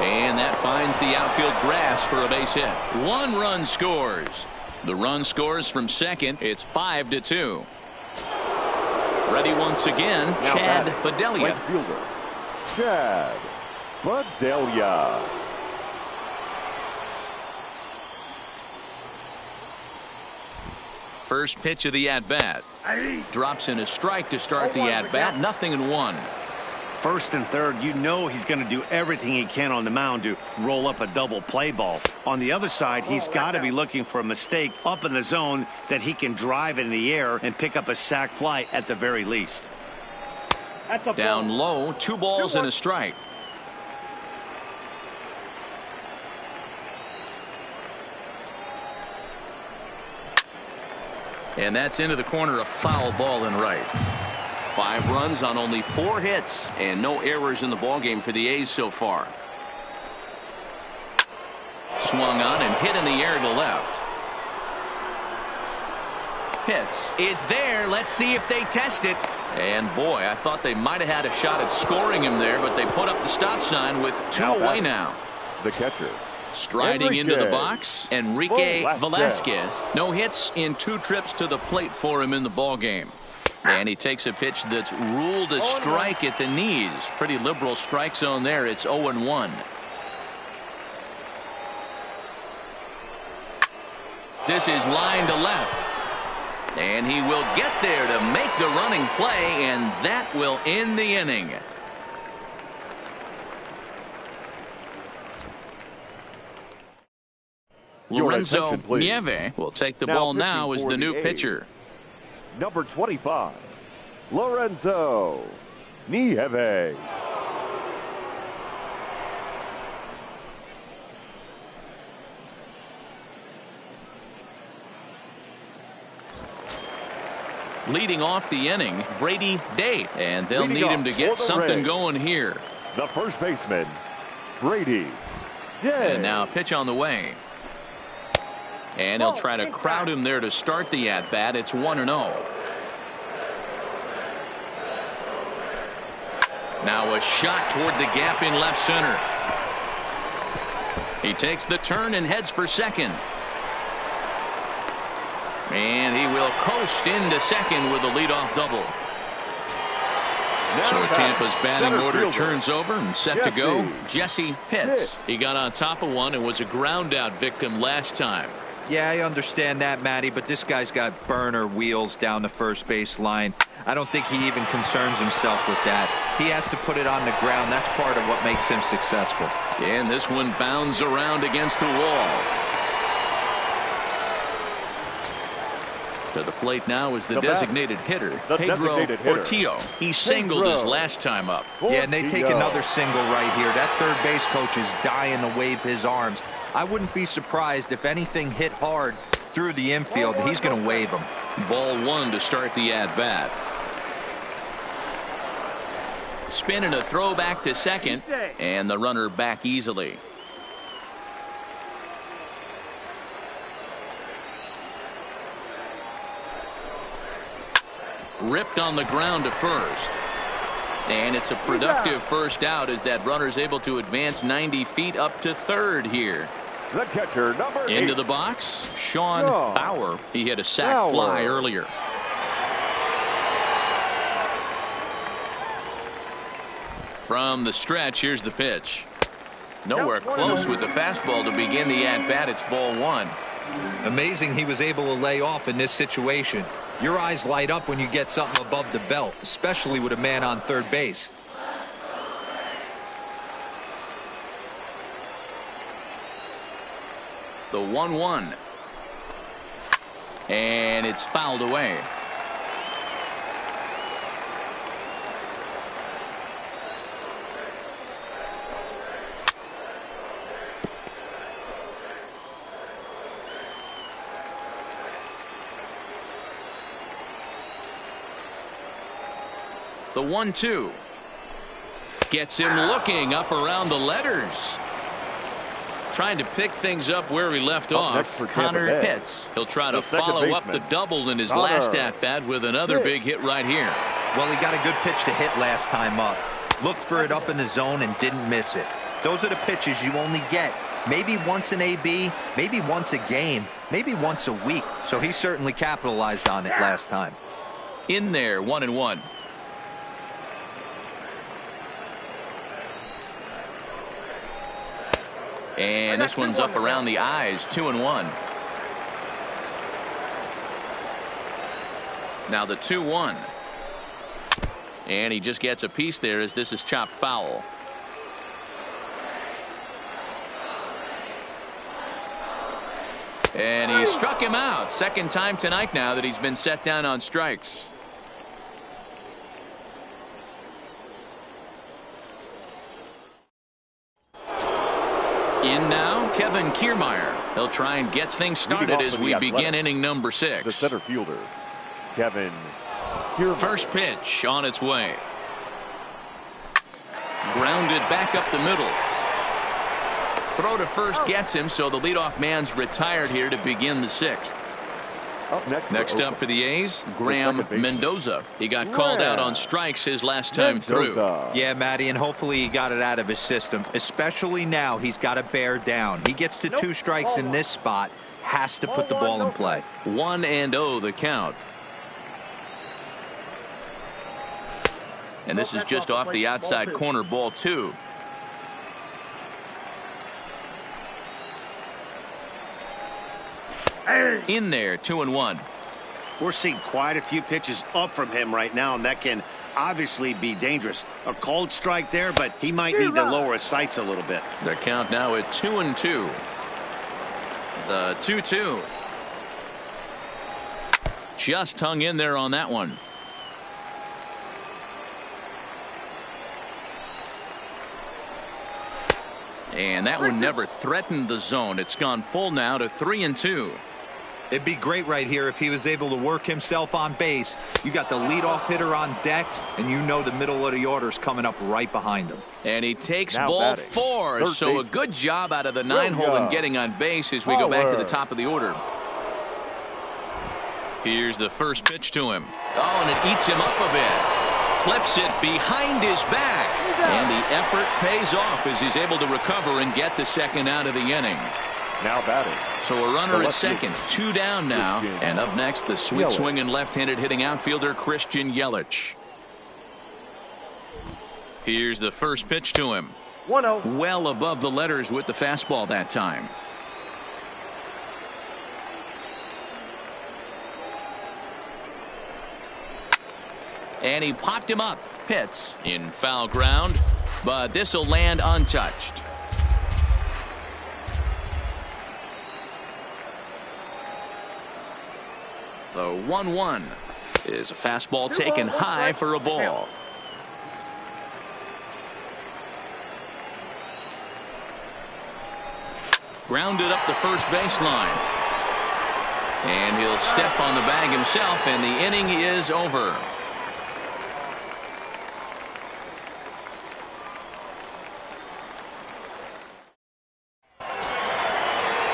And that finds the outfield grass for a base hit. 1 run scores. The run scores from second. It's 5-2. Ready once again, now Chad Bedelia. Right fielder, Chad Bedelia. First pitch of the at-bat. Drops in a strike to start the at-bat. 0-1. First and third, you know he's going to do everything he can on the mound to roll up a double play ball. On the other side, he's got to be looking for a mistake up in the zone that he can drive in the air and pick up a sac fly at the very least. Down low, 2 balls and a strike. And that's into the corner, a foul ball in right. 5 runs on only 4 hits and no errors in the ballgame for the A's so far. Swung on and hit in the air to left. Pitch is there. Let's see if they test it. And boy, I thought they might have had a shot at scoring him there, but they put up the stop sign with 2 away now. The catcher. Striding into the box, Enrique Velasquez. No hits in 2 trips to the plate for him in the ballgame. And he takes a pitch that's ruled a strike at the knees. Pretty liberal strike zone there. It's 0-1. This is line to left. And he will get there to make the running play, and that will end the inning. Lorenzo Nieve will take the ball now as the new pitcher. Number 25, Lorenzo Nieve. Leading off the inning, Brady Day, and they'll need him to get something going here. The first baseman, Brady Day. And now a pitch on the way. And he'll try to crowd him there to start the at-bat. It's 1-0. Now a shot toward the gap in left center. He takes the turn and heads for second. And he will coast into second with a leadoff double. So Tampa's batting order turns over and set to go. Jesse Pitts. He got on top of one and was a ground out victim last time. Yeah, I understand that, Matty, but this guy's got burner wheels down the first base line. I don't think he even concerns himself with that. He has to put it on the ground. That's part of what makes him successful. And this one bounds around against the wall. To the plate now is the designated hitter, Pedro Portillo. He singled his last time up. Yeah, and they take another single right here. That third base coach is dying to wave his arms. I wouldn't be surprised if anything hit hard through the infield. He's going to wave them. Ball one to start the at-bat. Spin and a throw back to second, and the runner back easily. Ripped on the ground to first. And it's a productive first out as that runner's able to advance 90 feet up to third here. The catcher, number 8. Into the box, Sean Bauer. He hit a sac fly earlier. From the stretch, here's the pitch. Nowhere close with the fastball to begin the at-bat. It's ball one. Amazing he was able to lay off in this situation. Your eyes light up when you get something above the belt, especially with a man on third base. The 1-1. And it's fouled away. The 1-2 gets him looking up around the letters. Trying to pick things up where he left off. Connor Pitts. He'll try to follow up the double in his last at-bat with another big hit right here. Well, he got a good pitch to hit last time up. Looked for it up in the zone and didn't miss it. Those are the pitches you only get maybe once in AB, maybe once a game, maybe once a week. So he certainly capitalized on it last time. In there, 1-1. And this one's up around the eyes, 2-1. Now the 2-1. And he just gets a piece there as this is chopped foul. And he struck him out. Second time tonight now that he's been set down on strikes. In now, Kevin Kiermaier. He'll try and get things started as we begin inning number 6. The center fielder, Kevin Kiermaier. First pitch on its way. Grounded back up the middle. Throw to first gets him, so the leadoff man's retired here to begin the 6th. Next up for the A's, Graham Mendoza. He got called out on strikes his last time through. Yeah, Matty, and hopefully he got it out of his system. Especially now, he's got to bear down. He gets to 2 strikes in this spot, has to put the ball in play. 1-0 the count. And this is just off the outside corner, ball 2. In there, 2-1. We're seeing quite a few pitches up from him right now, and that can obviously be dangerous. A cold strike there, but he might need to lower his sights a little bit. The count now at 2-2. The 2-2. Just hung in there on that one. And that one never threatened the zone. It's gone full now to 3-2. It'd be great right here if he was able to work himself on base. You got the leadoff hitter on deck, and you know the middle of the order's coming up right behind him. And he takes ball 4. So a good job out of the 9-hole in getting on base as we go back to the top of the order. Here's the first pitch to him. Oh, and it eats him up a bit. Clips it behind his back. And the effort pays off as he's able to recover and get the second out of the inning. Now batting. So a runner at second, 2 down now. And up next, the sweet swinging left-handed hitting outfielder Christian Yelich. Here's the first pitch to him. 1-0. Well above the letters with the fastball that time. And he popped him up. Pitts in foul ground, but this will land untouched. The 1-1 is a fastball taken high for a ball. Grounded up the first baseline. And he'll step on the bag himself, and the inning is over.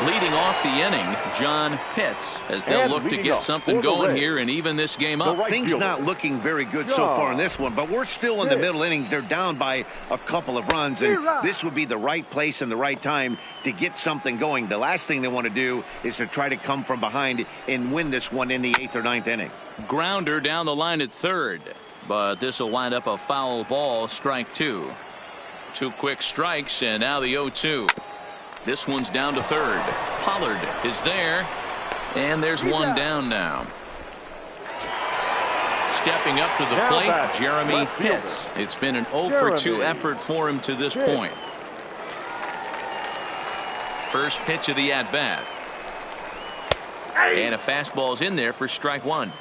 Leading off the inning, John Pitts, as they'll look to get something going here and even this game up. Things not looking very good so far in this one, but we're still in the middle innings. They're down by a couple of runs, and this would be the right place and the right time to get something going. The last thing they want to do is to try to come from behind and win this one in the 8th or 9th inning. Grounder down the line at third, but this will wind up a foul ball, strike 2. 2 quick strikes, and now the 0-2. This one's down to third. Pollard is there, and there's one down now. Stepping up to the plate, Jeremy Pitts. It's been an 0-for-2 effort for him to this point. First pitch of the at-bat. And a fastball's in there for strike 1.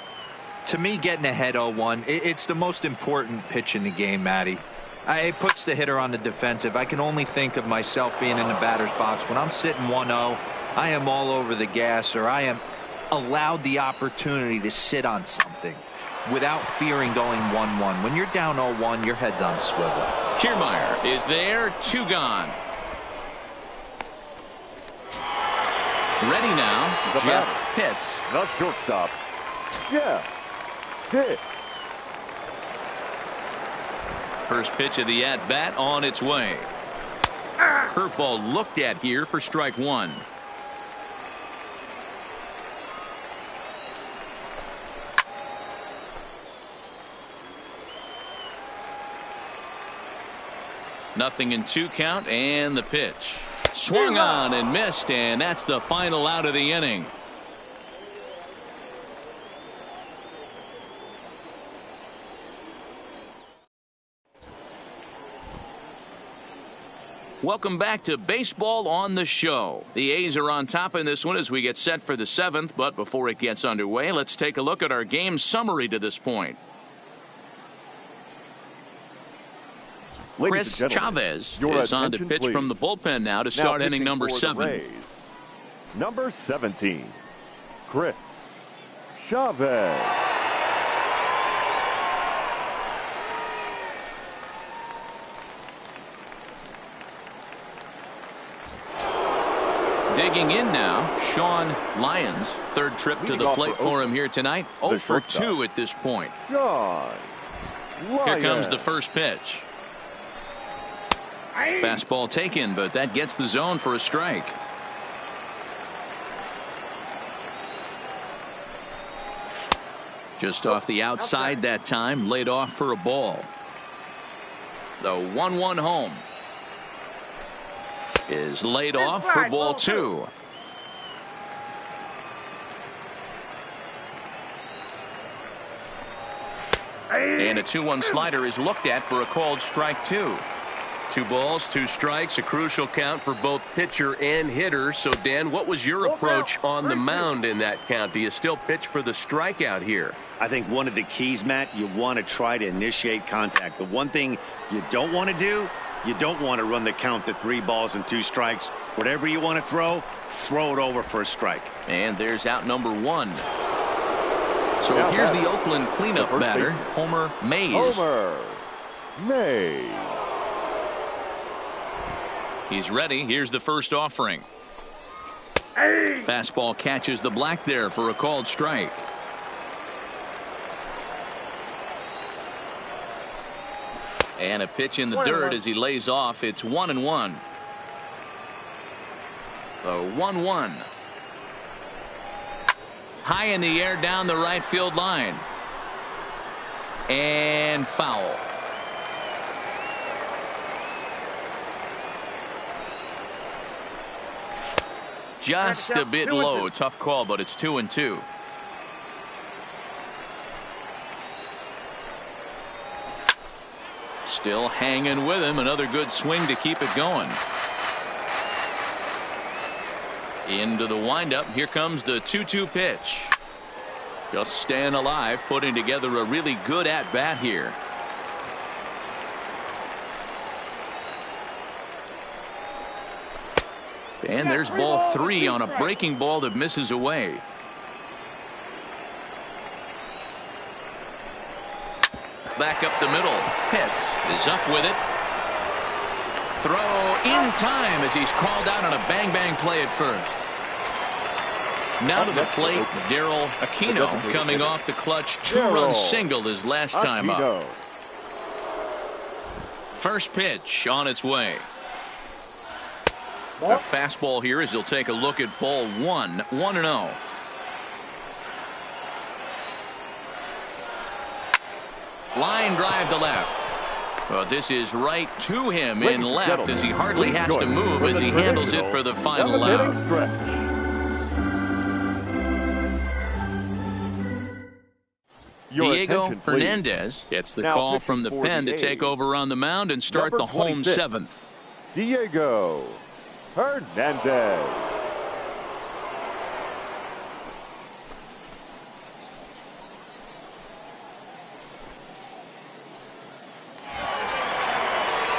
To me, getting ahead 0-1, it's the most important pitch in the game, Matty. It puts the hitter on the defensive. I can only think of myself being in the batter's box. When I'm sitting 1-0, I am all over the gas, or I am allowed the opportunity to sit on something without fearing going 1-1. When you're down 0-1, your head's on a swivel. Kiermaier is there, 2 gone. Ready now, Jeff Pitts. The shortstop, Jeff Pitts. First pitch of the at-bat on its way. Curveball looked at here for strike 1. Nothing in 2 count, and the pitch. Swung on and missed, and that's the final out of the inning. Welcome back to Baseball on the Show. The A's are on top in this one as we get set for the 7th, but before it gets underway, let's take a look at our game summary to this point. Chris Chavez is on to pitch from the bullpen now to start inning number 7. Number 17, Chris Chavez. Digging in now, Sean Lyons. Third trip to the plate for him here tonight. 0-for-2 at this point. Here comes the first pitch. Fastball taken, but that gets the zone for a strike. Just off the outside that time, laid off for a ball. The 1-1 home is laid off for ball 2. And a 2-1 slider is looked at for a called strike 2. 2 balls, 2 strikes, a crucial count for both pitcher and hitter. So, Dan, what was your approach on the mound in that count? Do you still pitch for the strikeout here? I think one of the keys, Matt, you want to try to initiate contact. The one thing you don't want to do, you don't want to run the count to 3 balls and 2 strikes. Whatever you want to throw it over for a strike. And there's out number 1. So here's the Oakland cleanup batter, Homer Mays. He's ready. Here's the first offering. Fastball catches the black there for a called strike. And a pitch in the dirt as he lays off. It's 1-1. The 1-1. High in the air down the right field line. And foul. Just a bit low. Tough call, but it's 2-2. Still hanging with him. Another good swing to keep it going. Into the windup. Here comes the 2-2 pitch. Just staying alive, putting together a really good at bat here. And there's ball 3 on a breaking ball that misses away. Back up the middle. Pitts is up with it. Throw in time as he's called out on a bang play at first. Now to the plate, Daryl Aquino coming off the clutch 2-run single his last time up. First pitch on its way. A fastball here as he'll take a look at ball 1, 1-0. Line drive to left. Well, this is right to him in left as he hardly has to move as he handles it for the final out. Diego Hernandez gets the call from the pen to take over on the mound and start the home 7th. Diego Hernandez.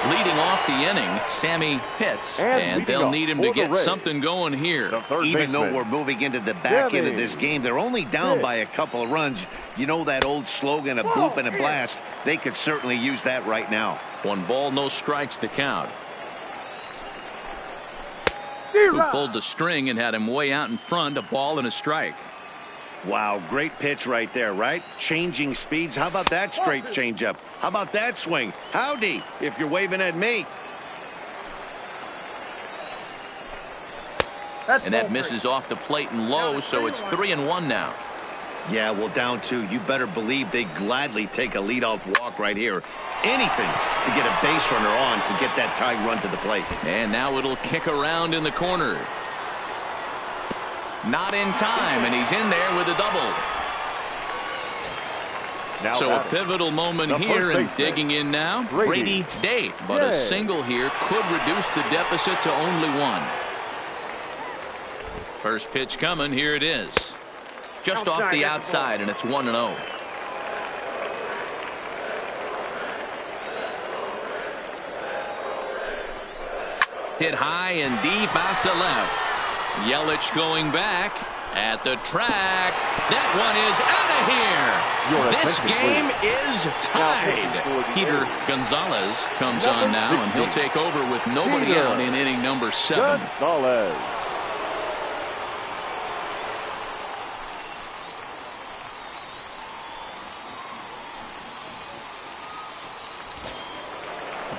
Leading off the inning, Sammy Pitts, and they'll need him to get something going here. Even though we're moving into the back end of this game, they're only down by a couple of runs. You know that old slogan, a bloop and a blast. They could certainly use that right now. 1 ball, no strikes the count. Who pulled the string and had him way out in front, a ball and a strike. Wow, great pitch right there, right? Changing speeds. How about that straight changeup? How about that swing? Howdy, if you're waving at me. And that misses off the plate and low, so it's 3-1 now. Yeah, well, down 2. You better believe they gladly take a leadoff walk right here. Anything to get a base runner on and get that tie run to the plate. And now it'll kick around in the corner. Not in time, and he's in there with a double. Now so a pivotal moment here, and digging in now, Brady Day. But a single here could reduce the deficit to only 1. First pitch coming. Here it is. Just off the outside, and it's 1-0. Hit high and deep out to left. Yelich going back at the track. That one is out of here. This game is tied. Peter Gonzalez comes on now, and he'll take over with nobody out in inning number 7. Gonzalez.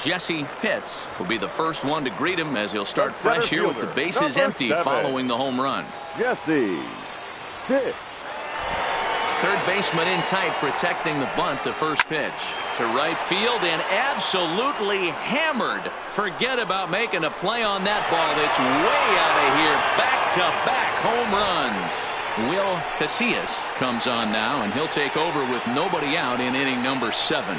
Jesse Pitts will be the first one to greet him as he'll start fresh here with the bases empty following the home run. Jesse Pitts. Third baseman in tight, protecting the bunt. The first pitch to right field and absolutely hammered. Forget about making a play on that ball. It's way out of here. Back-to-back home runs. Will Casillas comes on now, and he'll take over with nobody out in inning number 7.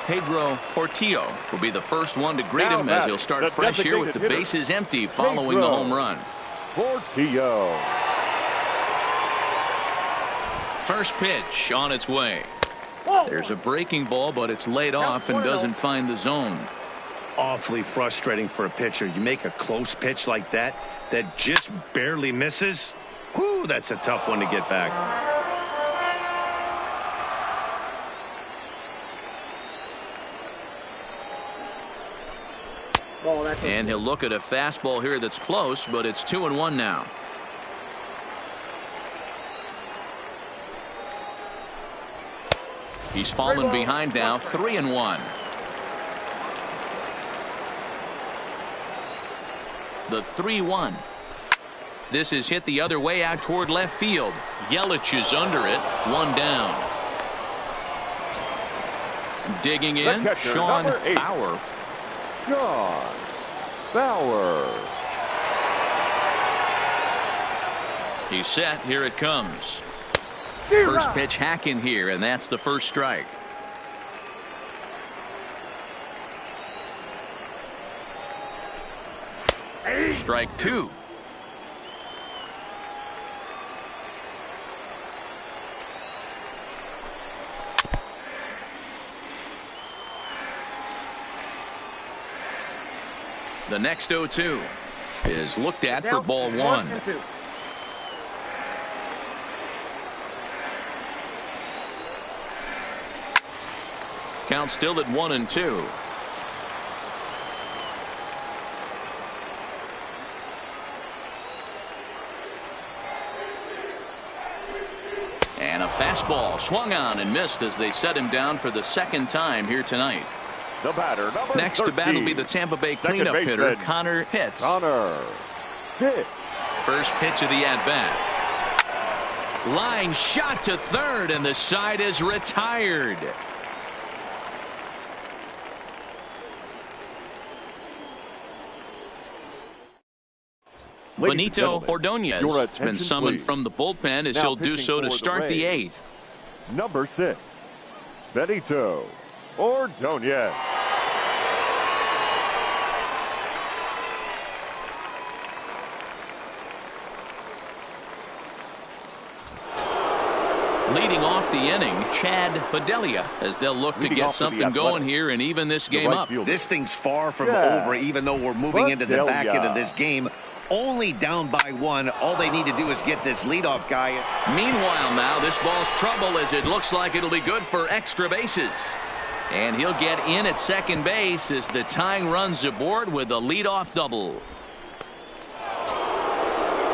Pedro Portillo will be the first one to greet him as he'll start fresh here with the bases empty following the home run. Portillo. First pitch on its way. There's a breaking ball, but it's laid off and doesn't find the zone. Awfully frustrating for a pitcher. You make a close pitch like that just barely misses. Whew, that's a tough one to get back. And he'll look at a fastball here that's close, but it's 2-1 now. He's fallen behind now, 3-1. The 3-1. This is hit the other way out toward left field. Yelich is under it, 1 down. Digging in, Sean Bauer. Bauer. He's set. Here it comes. First pitch hack in here, and that's the first strike. Strike two. The next 0-2 is looked at for ball one. Count still at 1-2. And a fastball swung on and missed as they set him down for the second time here tonight. The batter, number Next 13. to bat will be the Tampa Bay cleanup hitter, Connor Pitts. Connor Pitts. First pitch of the at-bat. Line shot to third, and the side is retired. Benito Ordonez has been summoned from the bullpen as he'll do so to start the eighth. Number 6, Benito Ordonez. Leading off the inning, Chad Bedelia, as they'll look to get something going here and even this game up. This thing's far from over, even though we're moving into the back end of this game. Only down by one. All they need to do is get this leadoff guy. Meanwhile, now this ball's trouble as it looks like it'll be good for extra bases. And he'll get in at second base as the tying run's aboard with a leadoff double.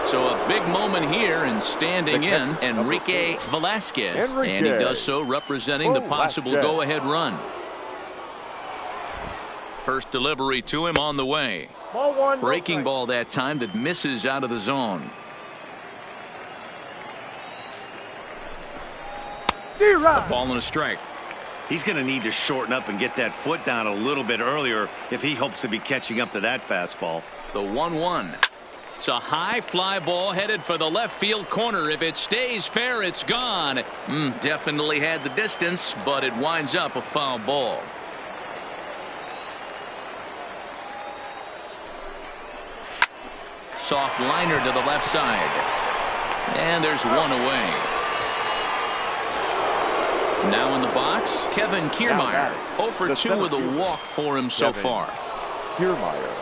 So a big moment here, and standing in, Enrique Velasquez. And he does so representing the possible go-ahead run. First delivery to him on the way. Ball one. Breaking ball that time that misses out of the zone. A ball and a strike. He's going to need to shorten up and get that foot down a little bit earlier if he hopes to be catching up to that fastball. The 1-1. It's a high fly ball headed for the left field corner. If it stays fair, it's gone. Definitely had the distance, but it winds up a foul ball. Soft liner to the left side. And there's one away. Now in the box, Kevin Kiermaier. 0 for 2 with a walk for him so far. Kiermaier.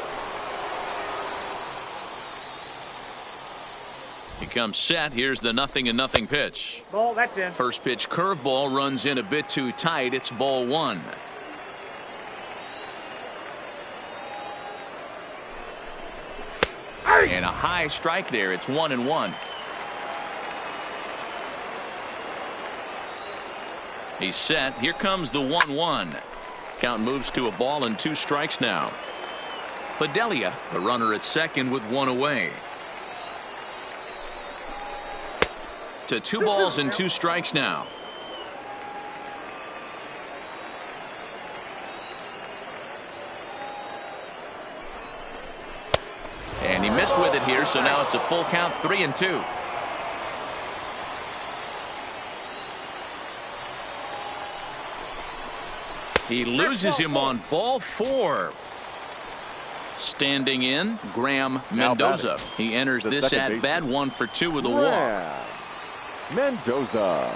He comes set. Here's the 0-0 pitch. Ball, that's in. First pitch curveball runs in a bit too tight. It's ball one. And a high strike there. It's 1-1. He's set. Here comes the 1-1. Count moves to a ball and 2 strikes now. Bedelia, the runner at second with 1 away. To 2 balls and 2 strikes now. And he missed with it here, so now it's a full count, 3-2. He loses him on ball 4. Standing in, Graham Mendoza. He enters this at bat 1 for 2 with a walk. Mendoza.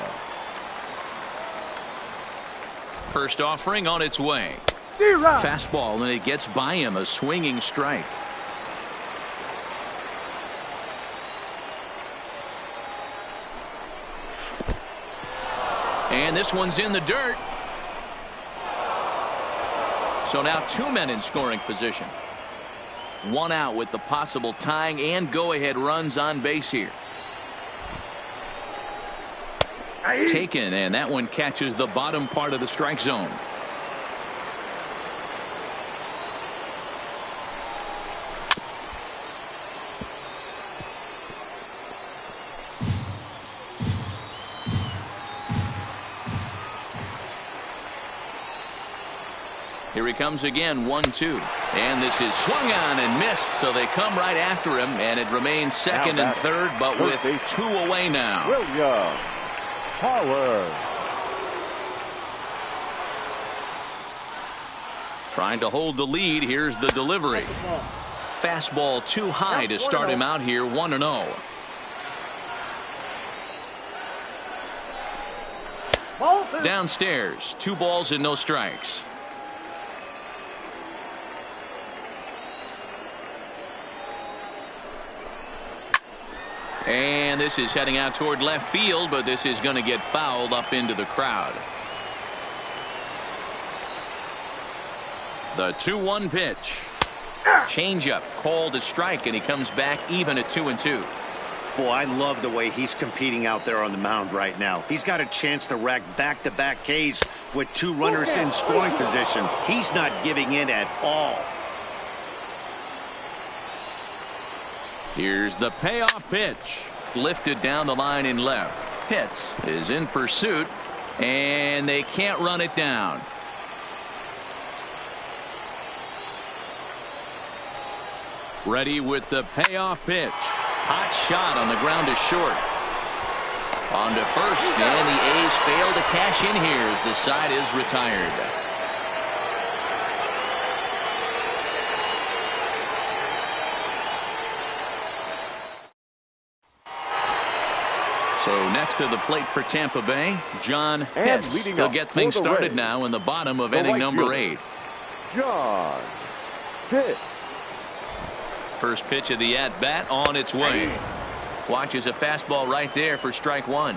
First offering on its way. Fastball, and it gets by him, a swinging strike. And this one's in the dirt. So now 2 men in scoring position. 1 out with the possible tying and go-ahead runs on base here. Taken, and that one catches the bottom part of the strike zone. Here he comes again, 1-2. And this is swung on and missed, so they come right after him, and it remains second and third, but with 2 away now. William Pollard. Trying to hold the lead. Here's the delivery. Fastball too high to start him out here, 1-0. Downstairs, 2 balls and no strikes. And this is heading out toward left field, but this is going to get fouled up into the crowd. The 2-1 pitch. Changeup called a strike, and he comes back even at 2-2. Boy, I love the way he's competing out there on the mound right now. He's got a chance to rack back-to-back Ks with 2 runners in scoring position. He's not giving in at all. Here's the payoff pitch. Lifted down the line in left. Pitts is in pursuit, and they can't run it down. Ready with the payoff pitch. Hot shot on the ground to short. On to first, and the A's fail to cash in here as the side is retired. So next to the plate for Tampa Bay, John Pitts. He'll get things started now in the bottom of inning number 8. John Pitts. First pitch of the at-bat on its way. Watches a fastball right there for strike 1.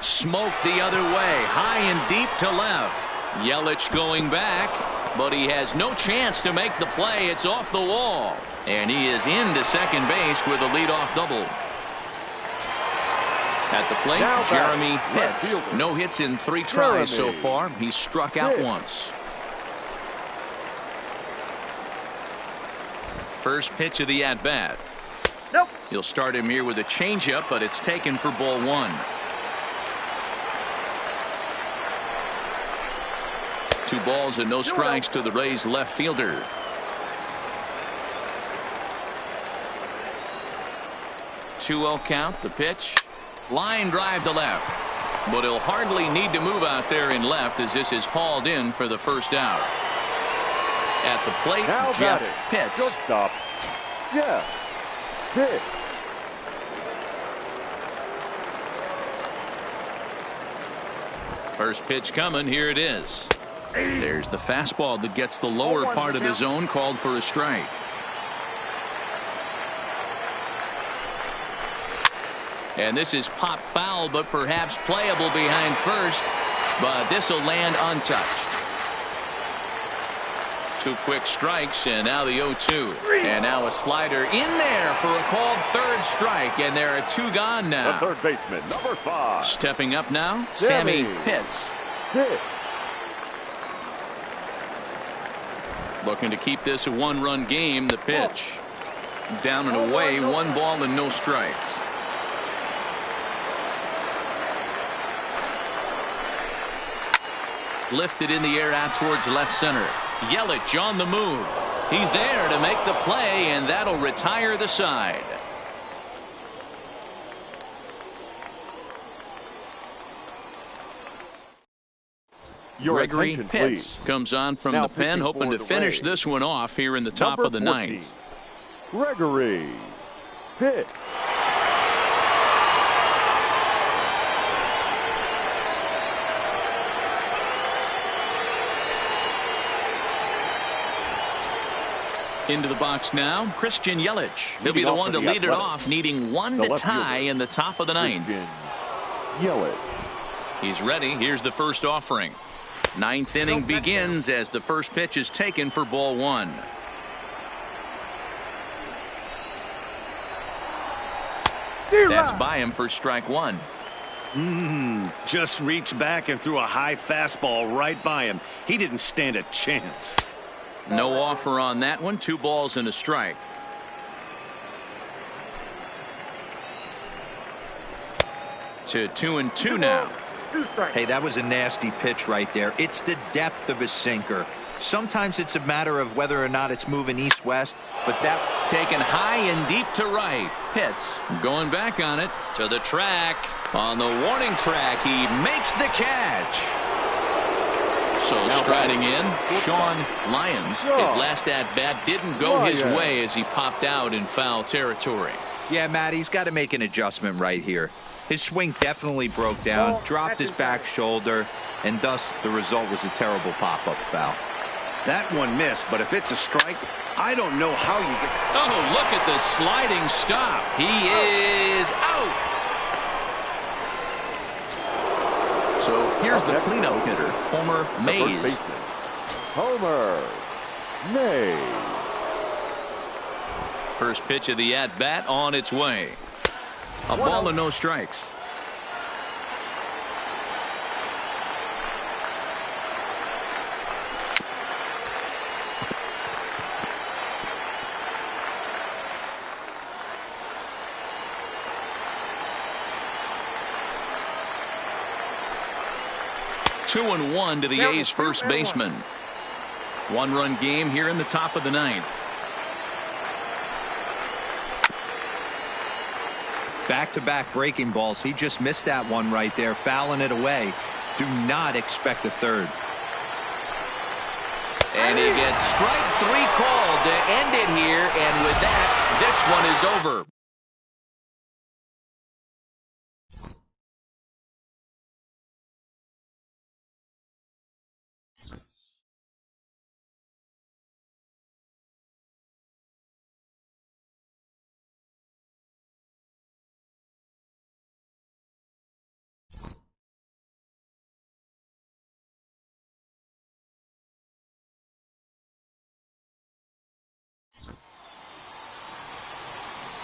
Smoked the other way, high and deep to left. Yelich going back, but he has no chance to make the play. It's off the wall, and he is into second base with a leadoff double. At the plate, Jeremy Pitts. No hits in 3 tries so far. He's struck out once. First pitch of the at-bat. Nope. He'll start him here with a changeup, but it's taken for ball 1. 2 balls and no strikes to the Rays left fielder. Two-0 count. The pitch. Line drive to left, but he'll hardly need to move out there in left as this is hauled in for the first out. At the plate, Jeff Pitts. Good stop. Jeff Pitts. First pitch coming. Here it is. There's the fastball that gets the lower part of the zone, called for a strike. And this is pop foul, but perhaps playable behind first. But this will land untouched. 2 quick strikes, and now the 0-2. And now a slider in there for a called third strike, and there are 2 gone now. The third baseman, number 5. Stepping up now, Sammy Pitts. Looking to keep this a 1-run game. The pitch. Down and away, 1 ball and no strikes. Lifted in the air out towards left center. Yelich on the move. He's there to make the play, and that'll retire the side. Gregory Pitts comes on from the pen, hoping to finish this one off here in the top of the 9th. Gregory Pitts. Into the box now, Christian Yelich. He'll be the one to lead it off, needing 1 to tie in the top of the 9th. Yelich. He's ready. Here's the first offering. 9th inning begins as the first pitch is taken for ball 1. That's by him for strike 1. Just reached back and threw a high fastball right by him. He didn't stand a chance. No offer on that one. 2 balls and a strike. To 2-2 now. 2 strikes. Hey, that was a nasty pitch right there. It's the depth of his sinker. Sometimes it's a matter of whether or not it's moving east-west, but that... Taken high and deep to right. Pitts going back on it to the track. On the warning track, he makes the catch. So striding in, Sean Lyons. His last at-bat didn't go his way as he popped out in foul territory. Yeah, Matt, he's got to make an adjustment right here. His swing definitely broke down, dropped his back shoulder, and thus the result was a terrible pop-up foul. That one missed, but if it's a strike, I don't know how you get... Oh, look at the sliding stop. He is out. So here's the cleanup hitter, Homer Mays. Homer Mays. First pitch of the at-bat on its way. A ball and no strikes. Two and one to the A's first baseman. One-run game here in the top of the ninth. Back-to-back breaking balls. He just missed that one right there, fouling it away. Do not expect a third. And he gets strike 3 called to end it here, and with that, this one is over.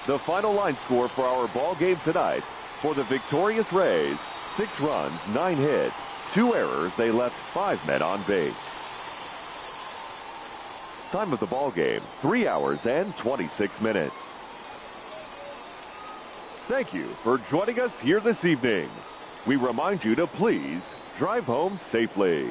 The final line score for our ball game tonight. For the victorious Rays, 6 runs, 9 hits, 2 errors. They left 5 men on base. Time of the ball game, 3 hours and 26 minutes. Thank you for joining us here this evening. We remind you to please drive home safely.